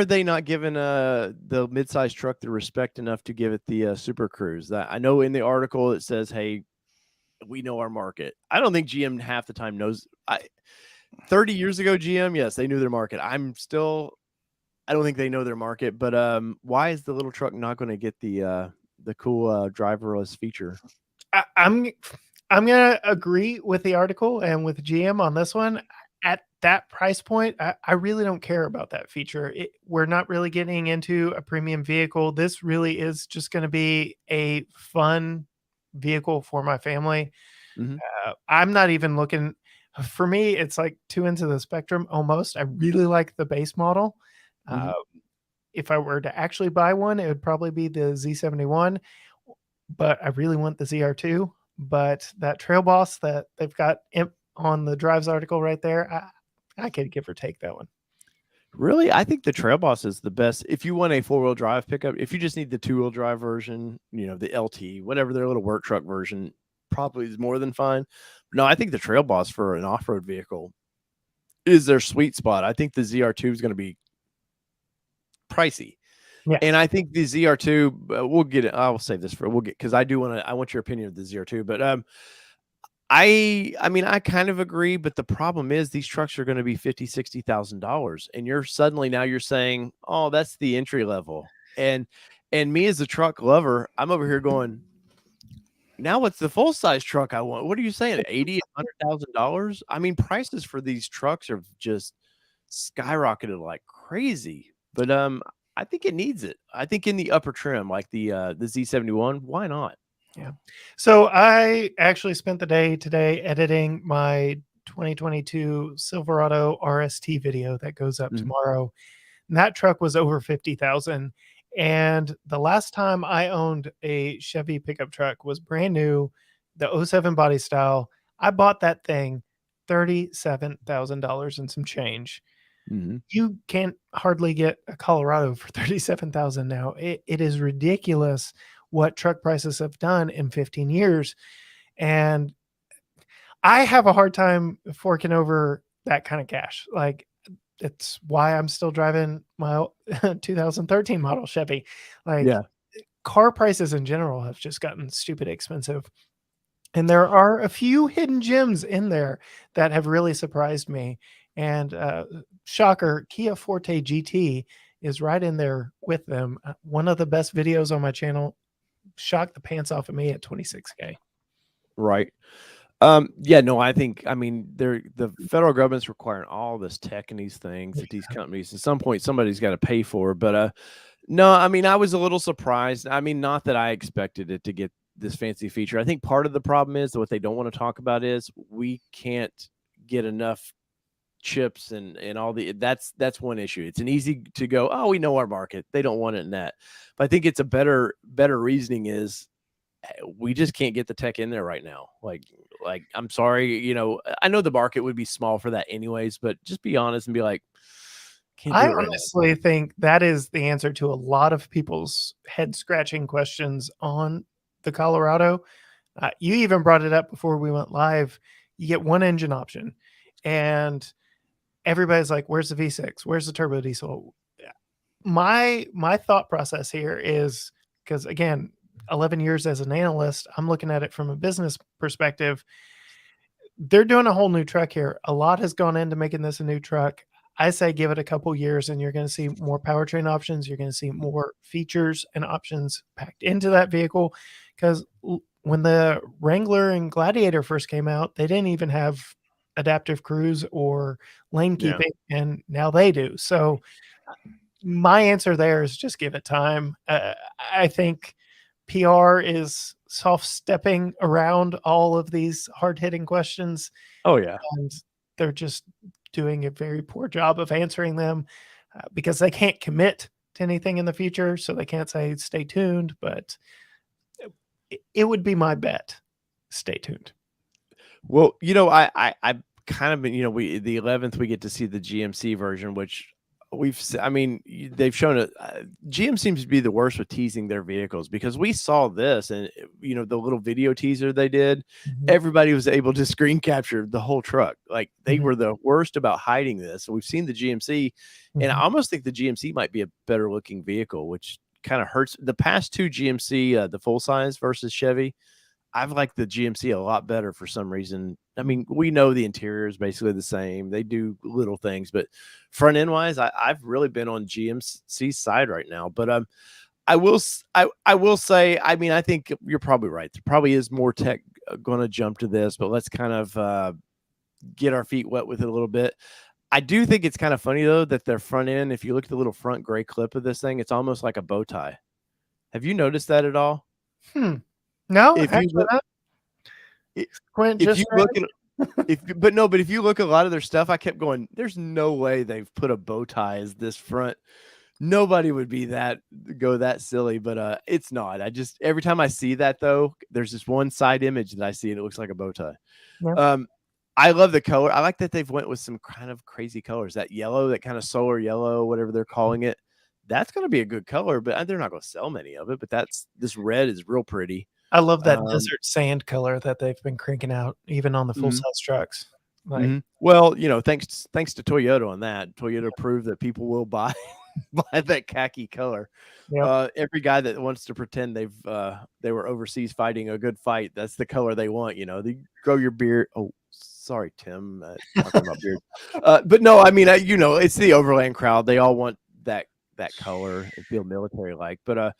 they not giving the midsize truck the respect enough to give it the Super Cruise? That I know in the article it says, hey, we know our market. I don't think GM half the time knows. 30 years ago, GM, yes, they knew their market. I don't think they know their market, but why is the little truck not going to get the cool driverless feature? I'm I'm gonna agree with the article and with GM on this one. At that price point, I really don't care about that feature. We're not really getting into a premium vehicle. This really is just going to be a fun vehicle for my family. Mhm. I'm not even looking. For me, it's like two ends of the spectrum almost. I really like the base model. Mhm. If I were to actually buy one, it would probably be the Z71, but I really want the ZR2. But that Trail Boss that they've got on the drives article right there, I could give or take that one. Really, I think the Trail Boss is the best if you want a 4-wheel drive pickup. If you just need the 2-wheel drive version, the LT, whatever their little work truck version, probably is more than fine. No, I think the Trail Boss for an off-road vehicle is their sweet spot. I think the ZR2 is going to be pricey. Yeah. And I think the ZR2, we'll get it. I will save this because I want your opinion of the ZR2, but I mean, I kind of agree, but the problem is these trucks are going to be $50,000-$60,000, and you're saying, oh, that's the entry level. And me as a truck lover, I'm over here going, now what's the full size truck I want? What are you saying? $80,000-$100,000? I mean, prices for these trucks are just skyrocketed like crazy. But I think it needs it. I think in the upper trim, like the Z71, why not? Yeah. So I actually spent the day today editing my 2022 Silverado RST video that goes up tomorrow. And that truck was over 50,000. And the last time I owned a Chevy pickup truck was brand new, the 07 body style. I bought that thing $37,000 and some change. You can't hardly get a Colorado for 37,000 now. It is ridiculous what truck prices have done in 15 years. And I have a hard time forking over that kind of cash. Like, it's why I'm still driving my 2013 model Chevy. Like, Yeah. car prices in general have just gotten stupid expensive. And there are a few hidden gems in there that have really surprised me. And shocker, Kia Forte GT is right in there with them. One of the best videos on my channel shocked the pants off of me at 26K. Right. Yeah, no, I mean, the federal government's requiring all this tech and these things that these companies, at some point, somebody's got to pay for. But no, I mean, I was a little surprised. I mean, not that I expected it to get this fancy feature. I think part of the problem is what they don't want to talk about is we can't get enough chips and all that's one issue. It's an easy to go, oh, we know our market. They don't want it in that. But I think it's a better reasoning is we just can't get the tech in there right now. Like I'm sorry, I know the market would be small for that anyways, but just be honest and be like, I honestly think that is the answer to a lot of people's head scratching questions on the Colorado. You even brought it up before we went live. You get one engine option and everybody's like, where's the V6? Where's the turbo diesel? My thought process here is, because again, 11 years as an analyst, I'm looking at it from a business perspective. They're doing a whole new truck here. A lot has gone into making this a new truck. I say give it a couple years and you're going to see more powertrain options. You're going to see more features and options packed into that vehicle. Because when the Wrangler and Gladiator first came out, they didn't even have adaptive cruise or lane keeping, and now they do. So my answer there is just give it time. I think PR is soft stepping around all of these hard hitting questions. Oh yeah. And they're just doing a very poor job of answering them because they can't commit to anything in the future. So they can't say, stay tuned, but it would be my bet. Stay tuned. Well, I kind of been, the 11th, we get to see the GMC version, which they've shown it. GM seems to be the worst with teasing their vehicles, because we saw this and, the little video teaser they did, everybody was able to screen capture the whole truck. Like they were the worst about hiding this. So we've seen the GMC and I almost think the GMC might be a better looking vehicle, which kind of hurts. The past two GMC, the full size versus Chevy, I've liked the GMC a lot better for some reason. I mean, we know the interior is basically the same. They do little things, but front end wise, I've really been on GMC's side right now. But I will say, I mean, I think you're probably right. There probably is more tech going to jump to this, but let's kind of get our feet wet with it a little bit. I do think it's kind of funny, though, that their front end, if you look at the little front gray clip of this thing, it's almost like a bow tie. Have you noticed that at all? No, If actually you look, not. Quint if just you look at, but if you look at a lot of their stuff, I kept going, there's no way they've put a bow tie as this front. Nobody would go that silly, but it's not. Every time I see that, though, there's this one side image that I see and it looks like a bow tie. Yeah. I love the color. I like that they've went with some kind of crazy colors. That yellow, that kind of solar yellow, whatever they're calling it. That's going to be a good color, but they're not going to sell many of it. But this red is real pretty. I love that desert sand color that they've been cranking out, even on the full size trucks. Like, well, thanks to Toyota on that. Toyota proved that people will buy that khaki color. Yep. Every guy that wants to pretend they were overseas fighting a good fight, that's the color they want. They grow your beard. Oh, sorry, Tim. Talking about beard. But no, I mean, it's the overland crowd. They all want that color and feel military like. But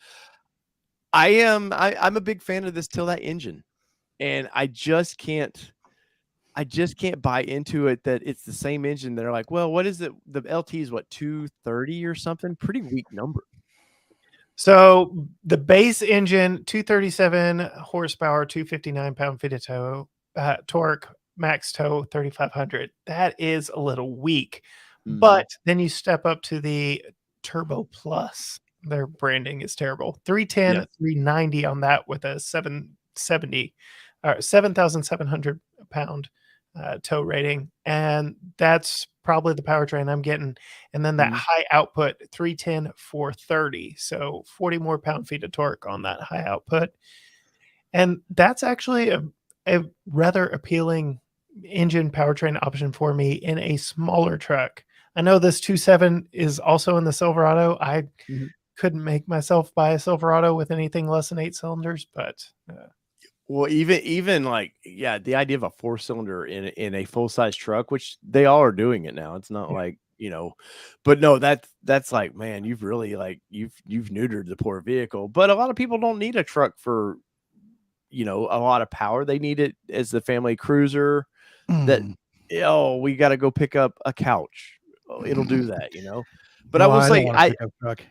I'm a big fan of this till that engine, and I just can't buy into it that it's the same engine. They're like, well, what is it? The LT is what, 230 or something? Pretty weak number. So the base engine, 237 horsepower, 259 pound-feet of tow, torque, max tow 3,500. That is a little weak. But then you step up to the Turbo Plus. Their branding is terrible. 310, Yes. 390 on that with a 7,700 pound tow rating. And that's probably the powertrain I'm getting. And then that high output, 310, 430. So 40 more pound-feet of torque on that high output. And that's actually a rather appealing engine powertrain option for me in a smaller truck. I know this 2.7 is also in the Silverado. I couldn't make myself buy a Silverado with anything less than 8 cylinders, but well, even like, yeah, the idea of a 4-cylinder in a full-size truck, which they all are doing it now. It's not like, but no, that's like, man, you've really you've neutered the poor vehicle. But a lot of people don't need a truck for, a lot of power. They need it as the family cruiser that, we got to go pick up a couch. It'll do that, But No, I will I say, don't want a pickup truck.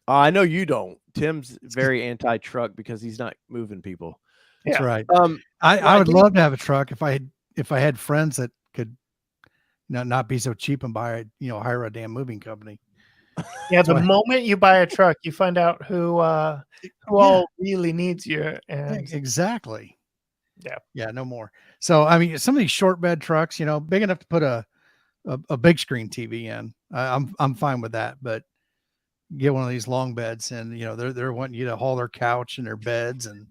I know you don't. Tim's very anti-truck because he's not moving people. That's yeah. right. Well, I would love to have a truck if I had friends that could not be so cheap and hire a damn moving company. Yeah, the moment you buy a truck, you find out who all really needs you. And Exactly. Yeah, no more. So I mean, some of these short bed trucks, big enough to put a big screen TV in, I'm fine with that. But get one of these long beds, and they're wanting you to haul their couch and their beds and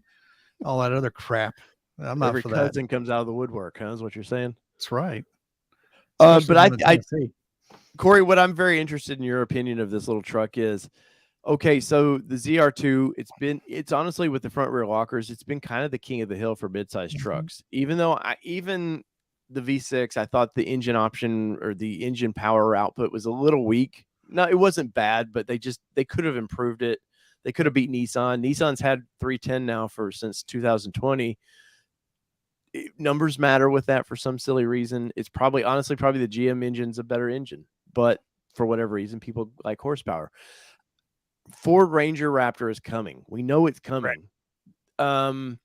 all that other crap. I'm not every for that. cousin comes out of the woodwork, huh? Is what you're saying? That's right. But Cory, what I'm very interested in your opinion of this little truck is, okay, so the ZR2, it's honestly, with the front rear lockers, it's been kind of the king of the hill for midsize trucks. Even though even the V6, I thought the engine option or the engine power output was a little weak. No, it wasn't bad, but they could have improved it. They could have beat Nissan. Nissan's had 310 now since 2020. Numbers matter with that for some silly reason. It's probably the GM engine's a better engine, but for whatever reason, people like horsepower. Ford Ranger Raptor is coming. We know it's coming. Right.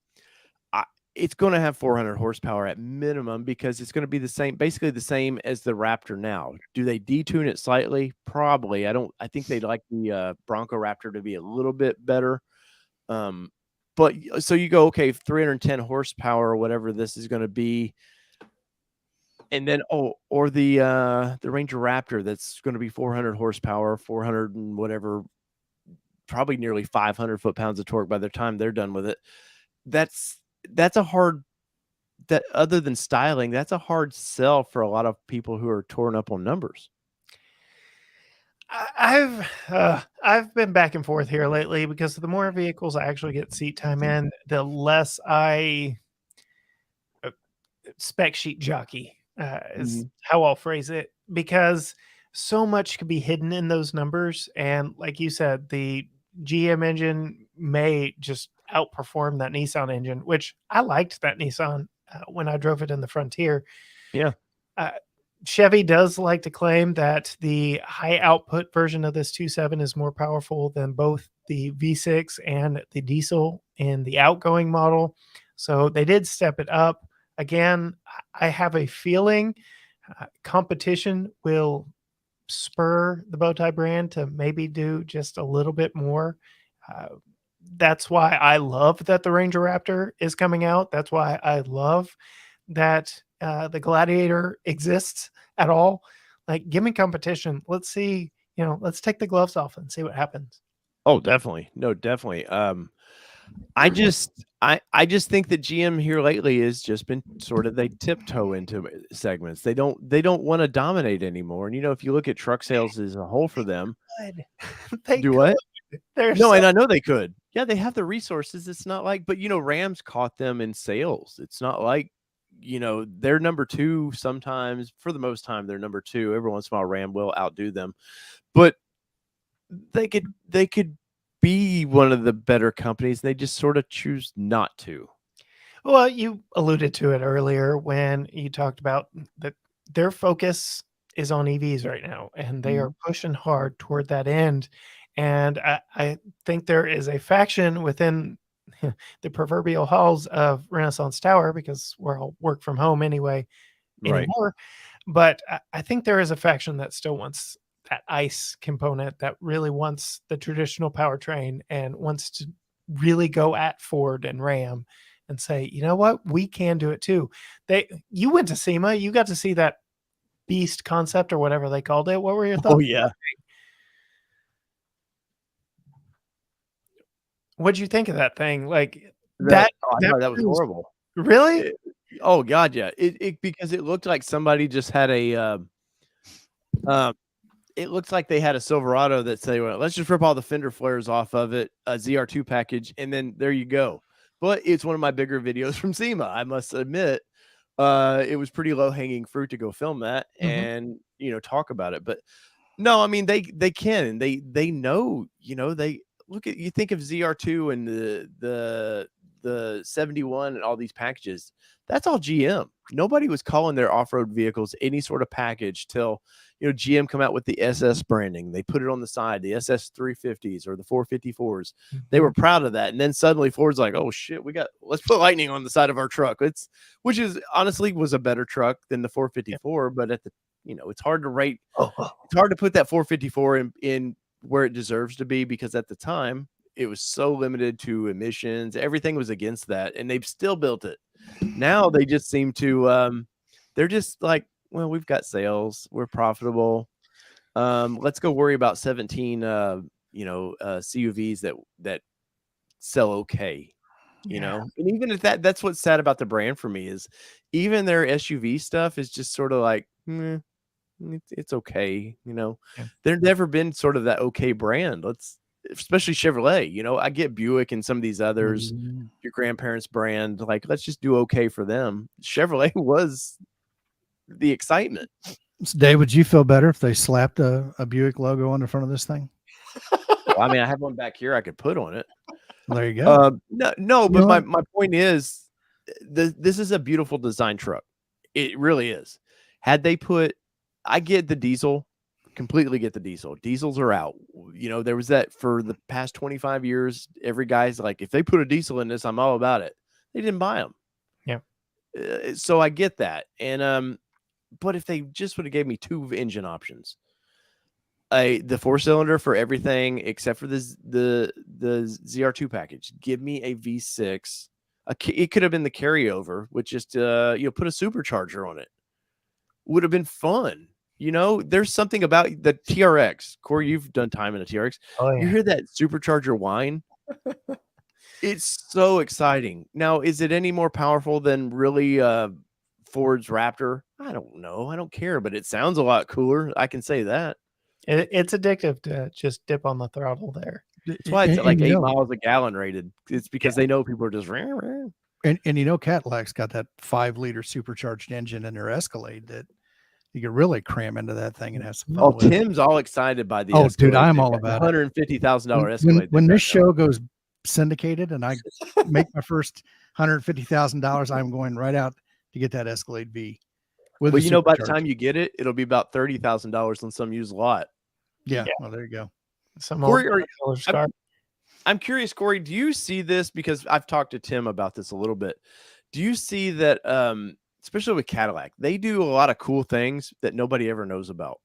It's going to have 400 horsepower at minimum because it's going to be basically the same as the Raptor now. Do they detune it slightly? Probably. I think they'd like the Bronco Raptor to be a little bit better. But so you go, okay, 310 horsepower or whatever this is going to be. And then, or the Ranger Raptor, that's going to be 400 horsepower, 400 and whatever, probably nearly 500 foot-pounds of torque by the time they're done with it. That's a hard, that other than styling, that's a hard sell for a lot of people who are torn up on numbers. I've been back and forth here lately because the more vehicles I actually get seat time in, the less I spec sheet jockey is how I'll phrase it, because so much could be hidden in those numbers. And like you said, the GM engine may just outperform that Nissan engine, which I liked that Nissan when I drove it in the Frontier. Yeah. Chevy does like to claim that the high output version of this 2.7 is more powerful than both the V6 and the diesel in the outgoing model. So they did step it up. Again, I have a feeling competition will spur the Bowtie brand to maybe do just a little bit more. That's why I love that the Ranger Raptor is coming out. That's why I love that the Gladiator exists at all. Like, give me competition. Let's see, let's take the gloves off and see what happens. Oh, definitely. No, definitely. I just think that GM here lately has just been sort of, they tiptoe into segments. They don't want to dominate anymore. And if you look at truck sales as a whole for them, They do what? They're No, and I know they could. Yeah, they have the resources. It's not like, but Rams caught them in sales. It's not like, they're number 2 sometimes. For the most time, they're number 2. Every once in a while, Ram will outdo them, but they could be one of the better companies. They just sort of choose not to. Well, you alluded to it earlier when you talked about that their focus is on EVs right now, and they are pushing hard toward that end. And I think there is a faction within the proverbial halls of Renaissance Tower, because we're all work from home anyway anymore. But I think there is a faction that still wants that ICE component, that really wants the traditional powertrain and wants to really go at Ford and Ram and say, you know what, we can do it too. You went to SEMA, you got to see that beast concept or whatever they called it. What were your thoughts? Oh yeah. What'd you think of that thing? Like that was horrible. Really? Oh God, yeah. It because it looked like somebody just had a it looks like they had a Silverado that say, well, let's just rip all the fender flares off of it, a ZR2 package, and then there you go. But it's one of my bigger videos from SEMA, I must admit. It was pretty low-hanging fruit to go film that and talk about it. But no, I mean they can, and they know, they look at, you think of ZR2 and the 71 and all these packages. That's all GM. Nobody was calling their off-road vehicles any sort of package till GM come out with the SS branding. They put it on the side, the SS 350s or the 454s. They were proud of that. And then suddenly Ford's like, oh shit, let's put Lightning on the side of our truck. Which is honestly was a better truck than the 454, but at the, it's hard to rate. It's hard to put that 454 in where it deserves to be, because at the time it was so limited to emissions. Everything was against that, and they've still built it. Now they just seem to, they're just like, well, we've got sales, we're profitable. Let's go worry about 17, CUVs that sell okay, And even if that's what's sad about the brand for me, is even their SUV stuff is just sort of like, it's okay, They've never been sort of that okay brand. Especially Chevrolet, I get Buick and some of these others, your grandparents' brand, like, let's just do okay for them. Chevrolet was the excitement. So Dave, would you feel better if they slapped a Buick logo on the front of this thing? Well, I mean, I have one back here I could put on it. Well, there you go. No, but my point is, this is a beautiful design truck. It really is. Had they I get the diesel, completely get the diesel. Diesels are out. There was that for the past 25 years. Every guy's like, if they put a diesel in this, I'm all about it. They didn't buy them. Yeah. So I get that. And, but if they just would have gave me 2 engine options, the 4-cylinder for everything except for the ZR2 package, give me a V6. It could have been the carryover with just, put a supercharger on it. Would have been fun. There's something about the TRX. Cory, you've done time in a TRX. Oh, yeah. You hear that supercharger whine? It's so exciting. Now, is it any more powerful than really Ford's Raptor? I don't know. I don't care, but it sounds a lot cooler. I can say that. It's addictive to just dip on the throttle there. That's why it's like 8 miles a gallon rated. It's because they know people are just. And Cadillac's got that 5-liter supercharged engine in their Escalade that you can really cram into that thing and have some fun Oh, with it. Tim's all excited by the Oh, Escalade. dude, I'm all about it. $150,000 Escalade. When this show goes syndicated and I make my first $150,000, I'm going right out to get that Escalade V. Well, you know, by the time you get it, it'll be about $30,000 on some used lot. Yeah. Well, there you go. Corey, I'm curious, Corey, do you see this? Because I've talked to Tim about this a little bit. Do you see that, especially with Cadillac, they do a lot of cool things that nobody ever knows about?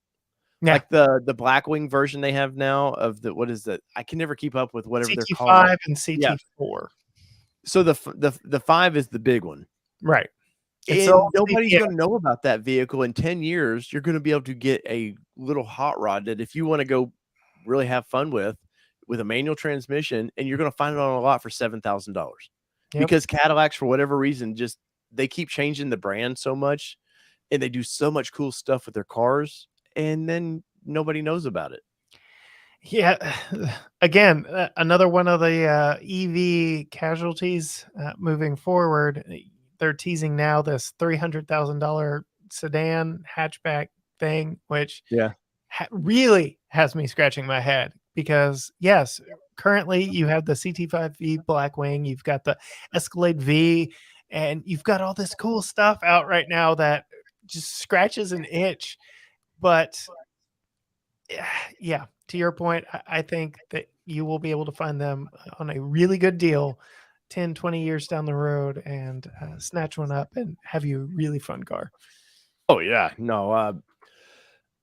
Yeah. Like the Blackwing version they have now of the, what is that? I can never keep up with whatever they're calling CT5 and CT4. Yeah. So the 5 is the big one. Right. And nobody's going to know about that vehicle in 10 years. You're going to be able to get a little hot rod that if you want to go really have fun with a manual transmission, and you're going to find it on a lot for $7,000 because Cadillacs, for whatever reason, just, they keep changing the brand so much and they do so much cool stuff with their cars, and then nobody knows about it. Yeah. Again, another one of the EV casualties moving forward. They're teasing now this $300,000 sedan hatchback thing, which really has me scratching my head because, yes, currently you have the CT5V Blackwing, you've got the Escalade V, and you've got all this cool stuff out right now that just scratches an itch. But yeah, to your point, I think that you will be able to find them on a really good deal 10, 20 years down the road and snatch one up and have you a really fun car. Oh yeah, no.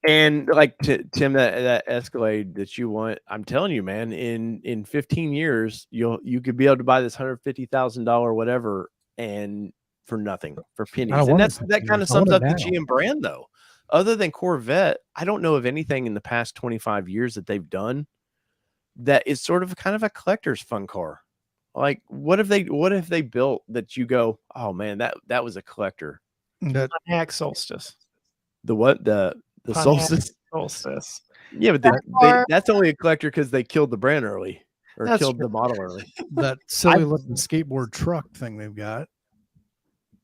And like Tim, that Escalade that you want, I'm telling you, man, in 15 years, you could be able to buy this $150,000 whatever, and for nothing, for pennies. And that kind of sums up the GM brand, though. Other than Corvette, I don't know of anything in the past 25 years that they've done that is sort of kind of a collector's fun car. Like, what if they built that you go, oh man, that was a collector? Pontiac Solstice. The what? The Solstice? Solstice. Yeah, but that's only a collector because they killed the brand early, or killed the model early. That silly looking skateboard truck thing they've got.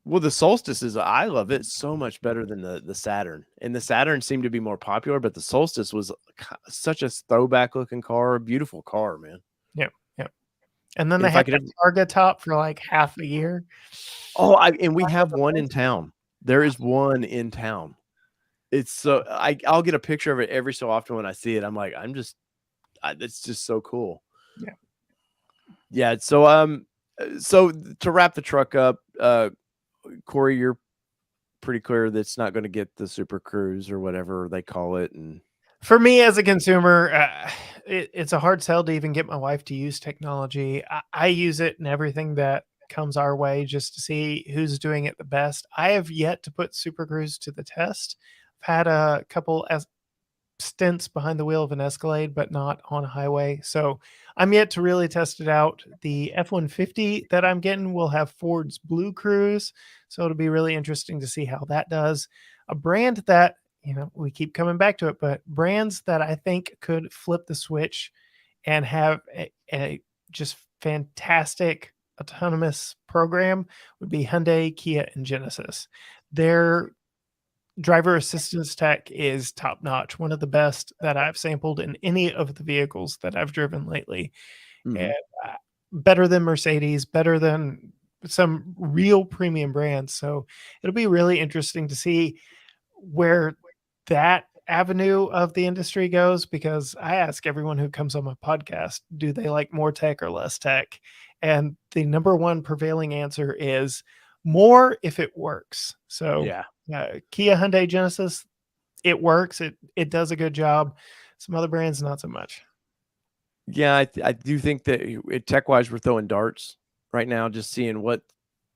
Well, the Solstice I love it so much better than the Saturn. And the Saturn seemed to be more popular, but the Solstice was such a throwback looking car, a beautiful car, man. Yep. And then they had a Targa top for like half a year. Oh, and we have one in town. There is one in town. It's so I'll get a picture of it every so often when I see it. I'm like, it's just so cool. Yeah. So to wrap the truck up, Corey, you're pretty clear that's not going to get the Super Cruise or whatever they call it. And for me as a consumer, it's a hard sell to even get my wife to use technology. I use it in everything that comes our way just to see who's doing it the best. I have yet to put Super Cruise to the test. I've had a couple stints behind the wheel of an Escalade, but not on a highway. So I'm yet to really test it out. The F-150 that I'm getting will have Ford's Blue Cruise. So it'll be really interesting to see how that does. A brand that, we keep coming back to it, but brands that I think could flip the switch and have a just fantastic autonomous program would be Hyundai, Kia, and Genesis. Their driver assistance tech is top notch, one of the best that I've sampled in any of the vehicles that I've driven lately. And better than Mercedes, better than some real premium brands. So it'll be really interesting to see where that avenue of the industry goes, because I ask everyone who comes on my podcast, do they like more tech or less tech? And the number one prevailing answer is more if it works. So Kia, Hyundai, Genesis, it works. It does a good job. Some other brands, not so much. Yeah, I do think that tech-wise, we're throwing darts right now, just seeing what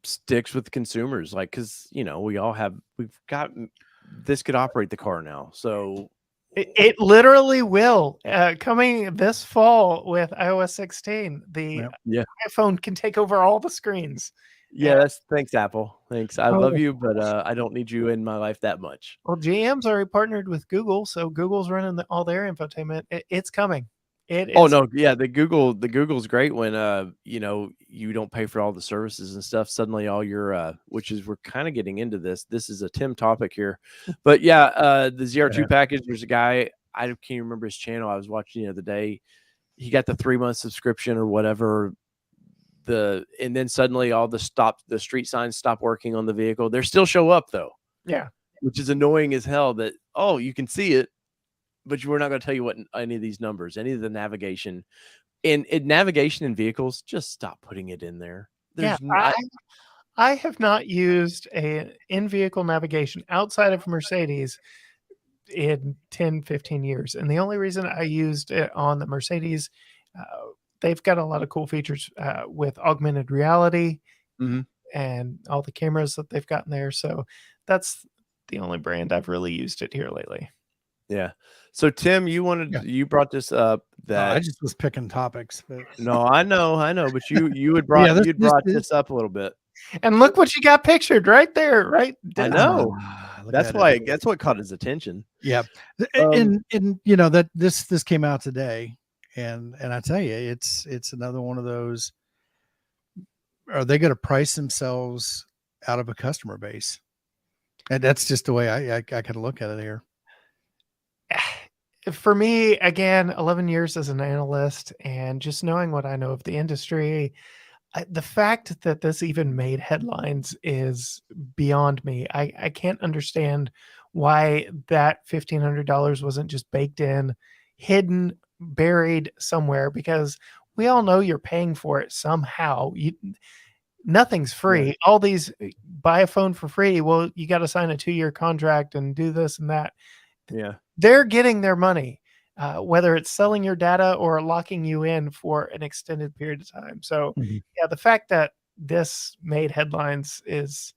sticks with consumers. Like, because, we've got, this could operate the car now. So it literally will. Coming this fall with iOS 16, the iPhone can take over all the screens. Yeah, thanks, Apple. Thanks. I love you, but I don't need you in my life that much. Well, GM's already partnered with Google, so Google's running all their infotainment. It's coming. It Oh is. no, yeah, the Google's great when you know, you don't pay for all the services and stuff. Suddenly all your which is we're kind of getting into this. This is a Tim topic here. But yeah, the ZR2 package, there's a guy, I can't even remember his channel. I was watching the other day. He got the 3-month subscription or whatever. And then suddenly all the street signs stop working on the vehicle. They still show up though. Yeah. Which is annoying as hell that, oh, you can see it, but we're not going to tell you what any of these numbers, any of the navigation. In navigation in vehicles, just stop putting it in there. Yeah. There's I have not used a in-vehicle navigation outside of Mercedes in 10, 15 years. And the only reason I used it on the Mercedes, they've got a lot of cool features with augmented reality and all the cameras that they've got in there. So that's the only brand I've really used it here lately. Yeah. So Tim, you brought this up that I just was picking topics, but no, I know, but you had brought this up a little bit. And look what you got pictured right there, right? I know. That's what caught his attention. Yeah. And you know that this came out today, and I tell you, it's another one of those. Are they going to price themselves out of a customer base? And that's just the way I kind of look at it here. For me, again, 11 years as an analyst and just knowing what I know of the industry, the fact that this even made headlines is beyond me. I can't understand why that $1,500 wasn't just baked in, hidden, buried somewhere, because we all know you're paying for it somehow. Nothing's free. Yeah. All these buy a phone for free. Well, you got to sign a 2-year contract and do this and that. Yeah. They're getting their money, whether it's selling your data or locking you in for an extended period of time. So yeah, the fact that this made headlines is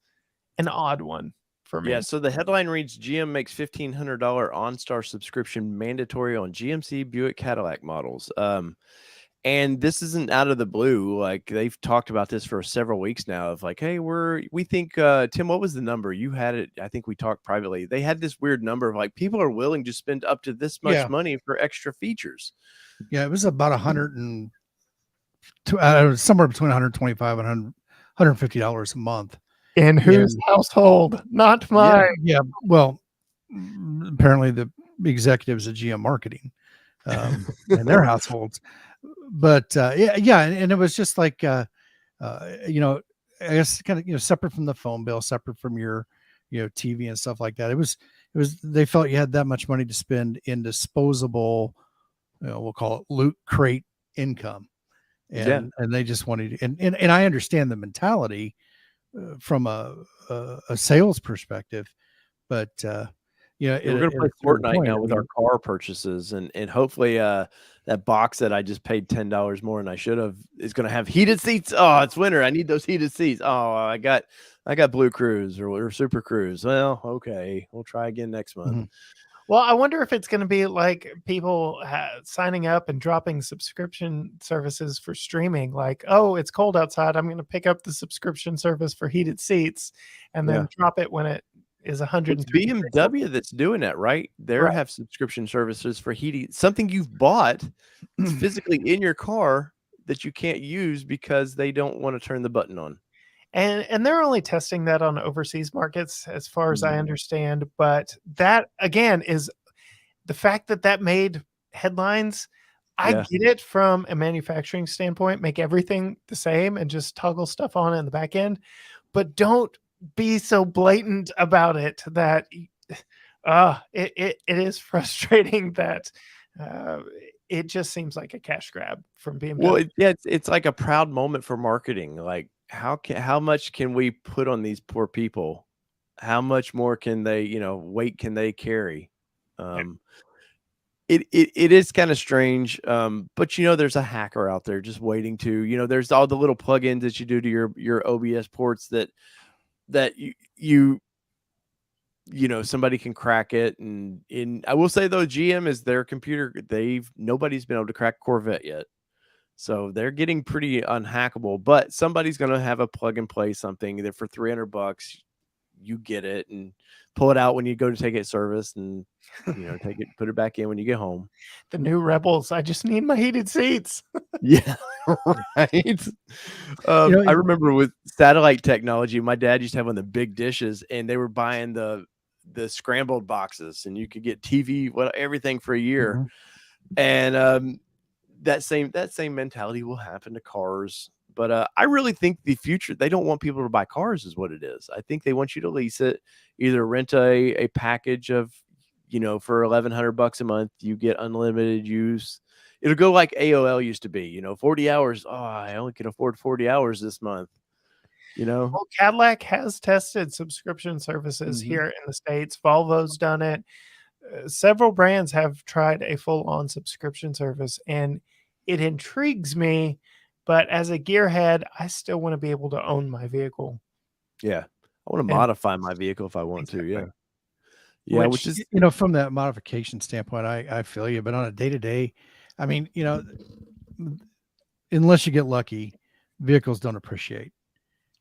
an odd one for me. Yeah. So the headline reads, GM makes $1,500 OnStar subscription mandatory on GMC Buick Cadillac models. And this isn't out of the blue. Like, they've talked about this for several weeks now of like, hey, we think, Tim, what was the number? You had it. I think we talked privately. They had this weird number of like, people are willing to spend up to this much money for extra features. Yeah. It was about somewhere between $125 and $150 a month. In whose household? Not mine. Yeah. Well, apparently the executives at GM marketing, in their households. But and it was just like I guess kind of separate from the phone bill, separate from your TV and stuff like that. It was they felt you had that much money to spend in disposable, we'll call it loot crate income, and they just wanted and I understand the mentality from a sales perspective, but we're going to play Fortnite now with our car purchases, and hopefully that box that I just paid $10 more than I should have is going to have heated seats. Oh, it's winter. I need those heated seats. Oh, I got Blue Cruise or Super Cruise. Well, okay, we'll try again next month. Well, I wonder if it's going to be like people signing up and dropping subscription services for streaming. Like, oh, it's cold outside. I'm going to pick up the subscription service for heated seats and then drop it when it is 100. It's BMW that's doing that, right? They have subscription services for heating. Something you've bought physically in your car that you can't use because they don't want to turn the button on. And they're only testing that on overseas markets, as far as I understand. But that, again, is the fact that made headlines. I get it from a manufacturing standpoint, make everything the same and just toggle stuff on in the back end. But don't be so blatant about it that it is frustrating that it just seems like a cash grab from BMW. Well, it's like a proud moment for marketing. Like, how much can we put on these poor people? How much more can they, weight can they carry? It is kind of strange. But there's a hacker out there just waiting to, there's all the little plugins that you do to your OBS ports that somebody can crack it. And I will say though, GM is their computer. Nobody's been able to crack Corvette yet. So they're getting pretty unhackable, but somebody's going to have a plug and play something that for $300, you get it and pull it out when you go to take it service, and take it, put it back in when you get home. The new Rebels. I just need my heated seats. Yeah, right. I remember with satellite technology, my dad used to have one of the big dishes, and they were buying the scrambled boxes, and you could get TV, everything for a year. And that same mentality will happen to cars. But I really think the future, they don't want people to buy cars is what it is. I think they want you to lease it, either rent a package of, for $1,100 a month, you get unlimited use. It'll go like AOL used to be, 40 hours. Oh, I only can afford 40 hours this month. Well, Cadillac has tested subscription services here in the States. Volvo's done it. Several brands have tried a full-on subscription service, and it intrigues me. But as a gearhead, I still want to be able to own my vehicle. Yeah, I want to modify my vehicle if I want to. Yeah, which is from that modification standpoint, I feel you. But on a day-to-day, I mean, unless you get lucky, vehicles don't appreciate.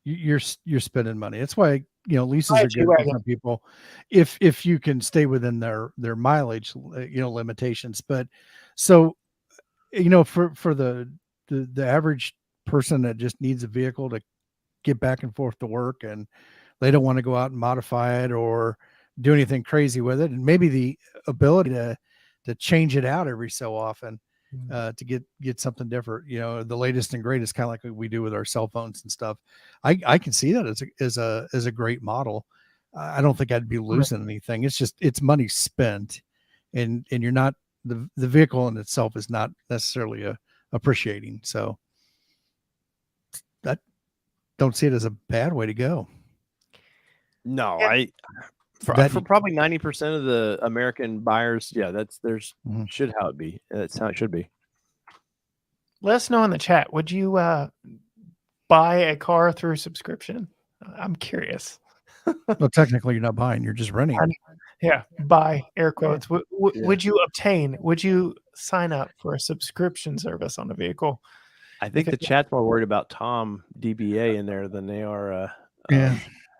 You're spending money. That's why leases are good for some people if you can stay within their mileage limitations. But so for the average person that just needs a vehicle to get back and forth to work, and they don't want to go out and modify it or do anything crazy with it, and maybe the ability to change it out every so often to get something different, the latest and greatest, kind of like we do with our cell phones and stuff. I can see that as a great model. I don't think I'd be losing anything. It's just, it's money spent, and you're not, the vehicle in itself is not necessarily appreciating. So that, don't see it as a bad way to go. No, for probably 90% of the American buyers, should how it be. That's how it should be. Let us know in the chat. Would you buy a car through subscription? I'm curious. Well, technically, you're not buying; you're just renting. Yeah, buy, air quotes. Would you obtain? Would you sign up for a subscription service on a vehicle? I think the chat's more worried about Tom DBA in there than they are.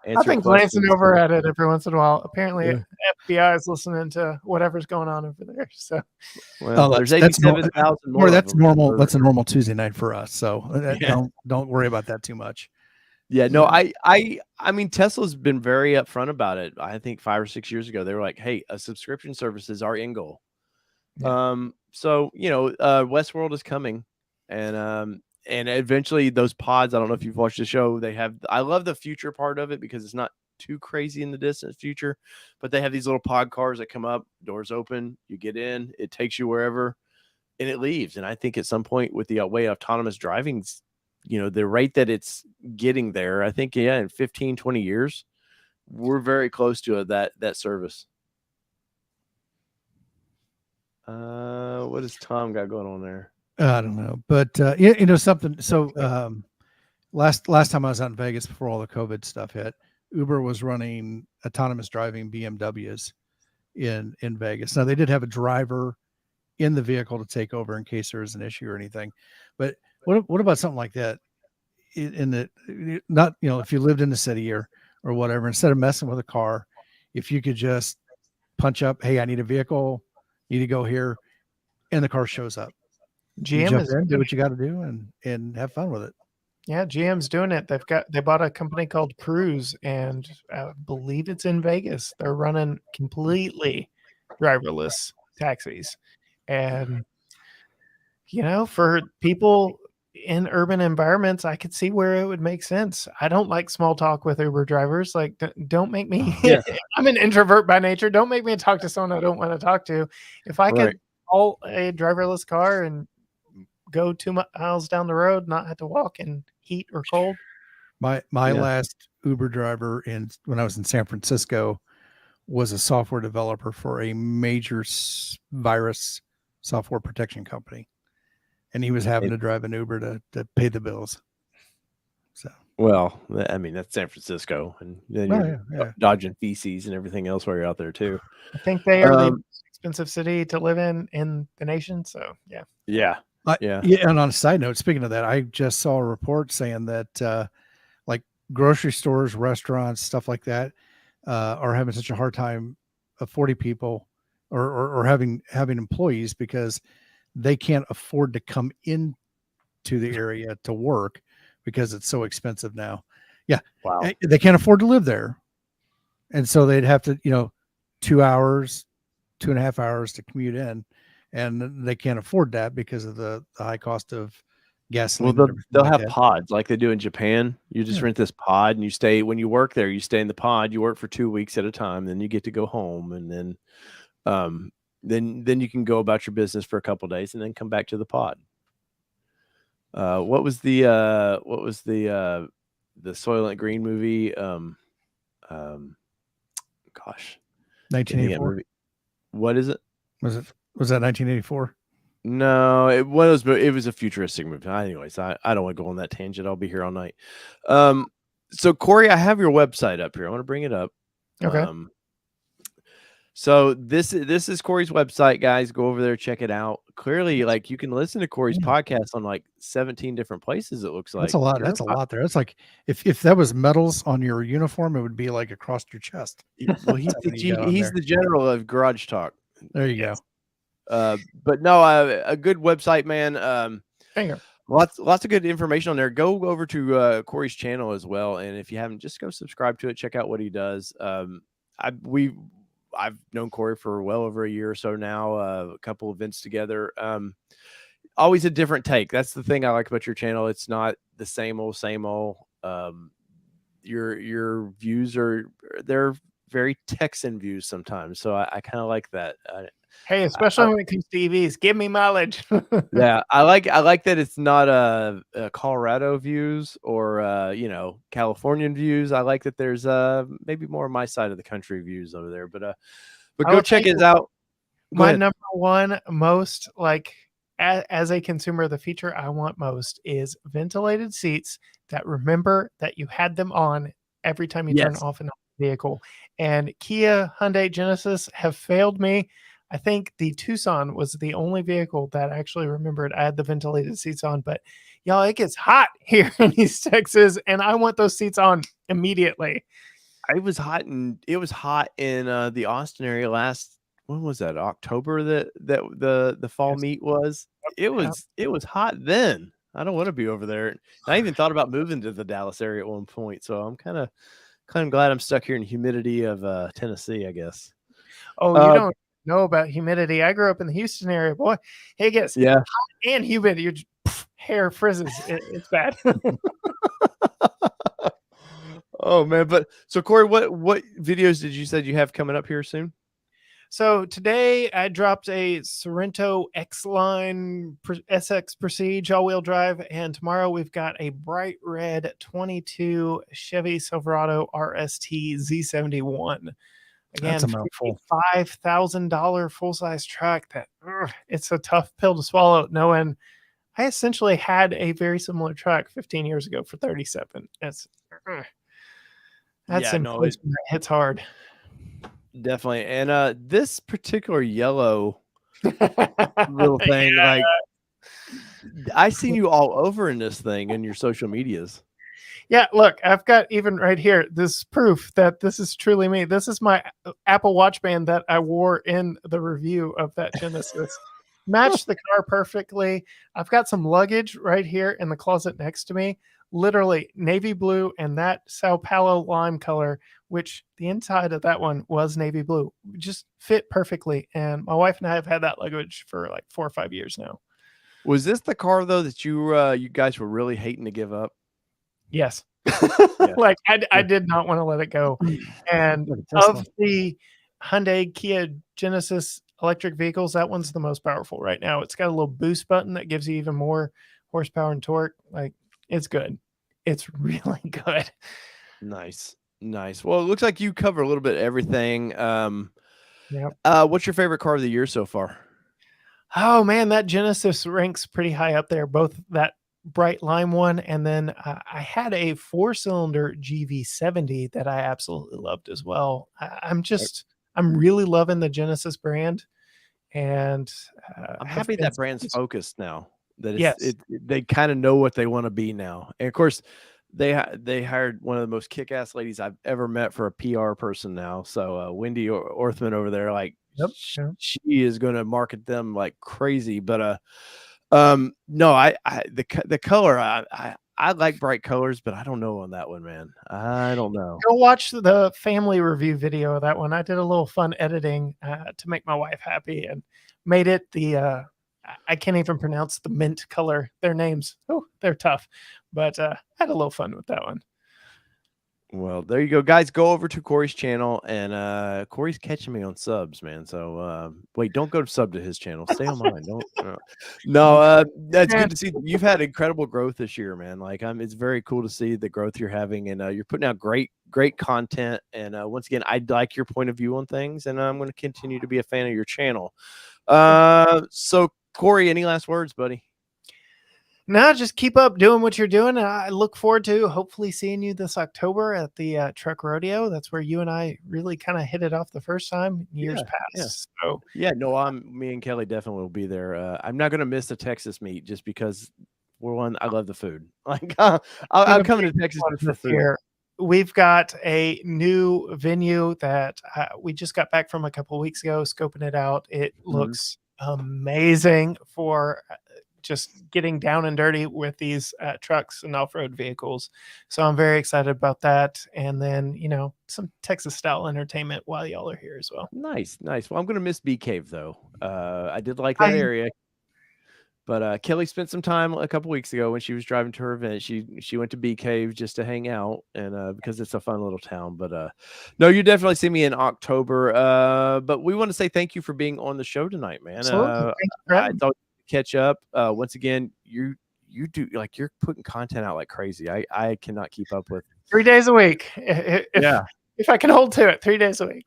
I've been glancing over at it every once in a while. Apparently, FBI is listening to whatever's going on over there. So, there's 87,000 more. That's normal. That's a normal Tuesday night for us. So don't worry about that too much. Yeah, no, I mean, Tesla's been very upfront about it. I think 5 or 6 years ago, they were like, "Hey, a subscription service is our end goal." Yeah. So Westworld is coming, and eventually those pods. I don't know if you've watched the show. I love the future part of it because it's not too crazy in the distant future, but they have these little pod cars that come up, doors open, you get in, it takes you wherever, and it leaves. And I think at some point with the way autonomous driving's, the rate that it's getting there, I think, in 15, 20 years, we're very close to that service. What has Tom got going on there? I don't know, but something. So last time I was out in Vegas before all the COVID stuff hit, Uber was running autonomous driving BMWs in Vegas. Now they did have a driver in the vehicle to take over in case there was an issue or anything. But what about something like that? If you lived in the city or whatever, instead of messing with a car, if you could just punch up, hey, I need a vehicle, need to go here, and the car shows up. GM is do what you got to do and have fun with it. Yeah, GM's doing it. They bought a company called Cruise, and I believe it's in Vegas. They're running completely driverless taxis. And for people in urban environments, I could see where it would make sense. I don't like small talk with Uber drivers. Like, don't make me I'm an introvert by nature. Don't make me talk to someone I don't want to talk to. If I could haul a driverless car and go 2 miles down the road, not have to walk in heat or cold. My last Uber driver when I was in San Francisco was a software developer for a major virus software protection company, and he was having to drive an Uber to pay the bills. So, well, I mean, that's San Francisco, and then you're dodging feces and everything else while you're out there too. I think they are the most expensive city to live in the nation. So yeah. And on a side note, speaking of that, I just saw a report saying that like grocery stores, restaurants, stuff like that, are having such a hard time affording people or having employees because they can't afford to come into the area to work because it's so expensive now. Yeah. Wow. They can't afford to live there. And so they'd have to, 2 hours, 2.5 hours to commute in. And they can't afford that because of the high cost of gasoline. Well, And they'll like have that. pods like they do in Japan. You just rent this pod and you stay, when you work there, you stay in the pod, you work for 2 weeks at a time, then you get to go home. And then you can go about your business for a couple of days and then come back to the pod. What was the Soylent Green movie? Gosh, 1984. What is it? Was that 1984? No, it was a futuristic movie. Anyways, I don't want to go on that tangent. I'll be here all night. So Cory, I have your website up here. I want to bring it up. Okay. So this is Cory's website, guys. Go over there, check it out. Clearly, like, you can listen to Cory's podcast on like 17 different places. It looks like That's a lot. That's a lot there. That's like if that was medals on your uniform, it would be like across your chest. Well, he's the general of Garage Talk. There you go. But no, a good website, man. Banger. Lots of good information on there. Go over to Cory's channel as well, and if you haven't, just go subscribe to it. Check out what he does. I've known Cory for well over a year or so now. A couple events together. Always a different take. That's the thing I like about your channel. It's not the same old. Your views they're very Texan views sometimes. So I kind of like that. Hey, especially when it comes to EVs, give me mileage. Yeah, I like that it's not a Colorado views or Californian views. I like that there's maybe more my side of the country views over there. But go check it out. My number one most, like, as a consumer, the feature I want most is ventilated seats that remember that you had them on every time you turn off and on the vehicle. And Kia, Hyundai, Genesis have failed me. I think the Tucson was the only vehicle that actually remembered I had the ventilated seats on. But y'all, it gets hot here in East Texas, and I want those seats on immediately. It was hot in the Austin area when was that? October that the fall meet was. It was hot then. I don't want to be over there. I even thought about moving to the Dallas area at one point. So I'm kind of glad I'm stuck here in humidity of Tennessee, I guess. Oh, you don't know about humidity. I grew up in the Houston area, boy. It gets hot and humid. Your hair frizzes. It's bad. Oh man, but so Cory, what videos did you said you have coming up here soon? So today I dropped a Sorento X-Line SX Prestige all-wheel drive, and tomorrow we've got a bright red 22 Chevy Silverado RST Z71. Again, $5,000 full-size truck. It's a tough pill to swallow, knowing I essentially had a very similar truck 15 years ago for $37,000. It hits hard. Definitely. And this particular yellow little thing, like, I seen you all over in this thing in your social medias. Yeah, look, I've got even right here this proof that this is truly me. This is my Apple Watch band that I wore in the review of that Genesis. Matched the car perfectly. I've got some luggage right here in the closet next to me. Literally navy blue and that Sao Paulo lime color, which the inside of that one was navy blue. Just fit perfectly. And my wife and I have had that luggage for like 4 or 5 years now. Was this the car though that you guys were really hating to give up? Yes. Like I did not want to let it go. And of the Hyundai, Kia, Genesis electric vehicles, that one's the most powerful right now. It's got a little boost button that gives you even more horsepower and torque. Like, it's good. It's really good. Nice. Well, it looks like you cover a little bit of everything. What's your favorite car of the year so far? Oh man, that Genesis ranks pretty high up there. Both that bright lime one, and then I had a 4-cylinder GV70 that I absolutely loved as well. I'm really loving the Genesis brand, and I'm happy that brand's focused now. That they kind of know what they want to be now, and of course, they hired one of the most kick-ass ladies I've ever met for a PR person now. So Wendy Orthman over there, like Yep. she is going to market them like crazy. But no, the color, I like bright colors, but I don't know on that one, man. I don't know. Go watch the family review video of that one. I did a little fun editing to make my wife happy and made it the I can't even pronounce the mint color. Their names, oh, they're tough, but I had a little fun with that one. Well, there you go, guys. Go over to Cory's channel, and Cory's catching me on subs, man. So wait, don't go to sub to his channel. Stay on mine. Don't. No, that's good to see. You've had incredible growth this year, man. Like it's very cool to see the growth you're having, and you're putting out great content. And once again, I like your point of view on things, and I'm going to continue to be a fan of your channel. So Cory, any last words, buddy? No, just keep up doing what you're doing. I look forward to hopefully seeing you this October at the truck rodeo. That's where you and I really kind of hit it off the first time years past. Yeah. So yeah, no, me and Kelly definitely will be there. I'm not going to miss the Texas meet just because I love the food. Like I'm coming to Texas for food. Year. We've got a new venue that we just got back from a couple of weeks ago, scoping it out. It looks amazing for just getting down and dirty with these trucks and off-road vehicles. So I'm very excited about that. And then, some Texas style entertainment while y'all are here as well. Nice. Well, I'm going to miss Bee Cave though. I did like that area. But Kelly spent some time a couple weeks ago when she was driving to her event. She went to Bee Cave just to hang out, and because it's a fun little town. But no, you definitely see me in October. But we want to say thank you for being on the show tonight, man. I thought catch up. Once again, you do, like, you're putting content out like crazy. I cannot keep up with 3 days a week. If I can hold to it, 3 days a week.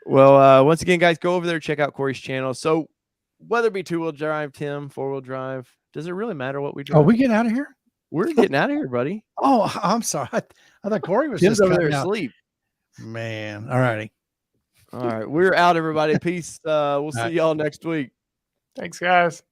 Well, once again, guys, go over there, check out Cory's channel. So whether it be 2-wheel drive, Tim, 4-wheel drive, does it really matter what we do? Oh, we getting out of here? We're getting out of here, buddy. Oh, I'm sorry. I thought Cory was Tim's just over there out. asleep. Man. All righty. All right. We're out, everybody. Peace. We'll see y'all next week. Thanks, guys.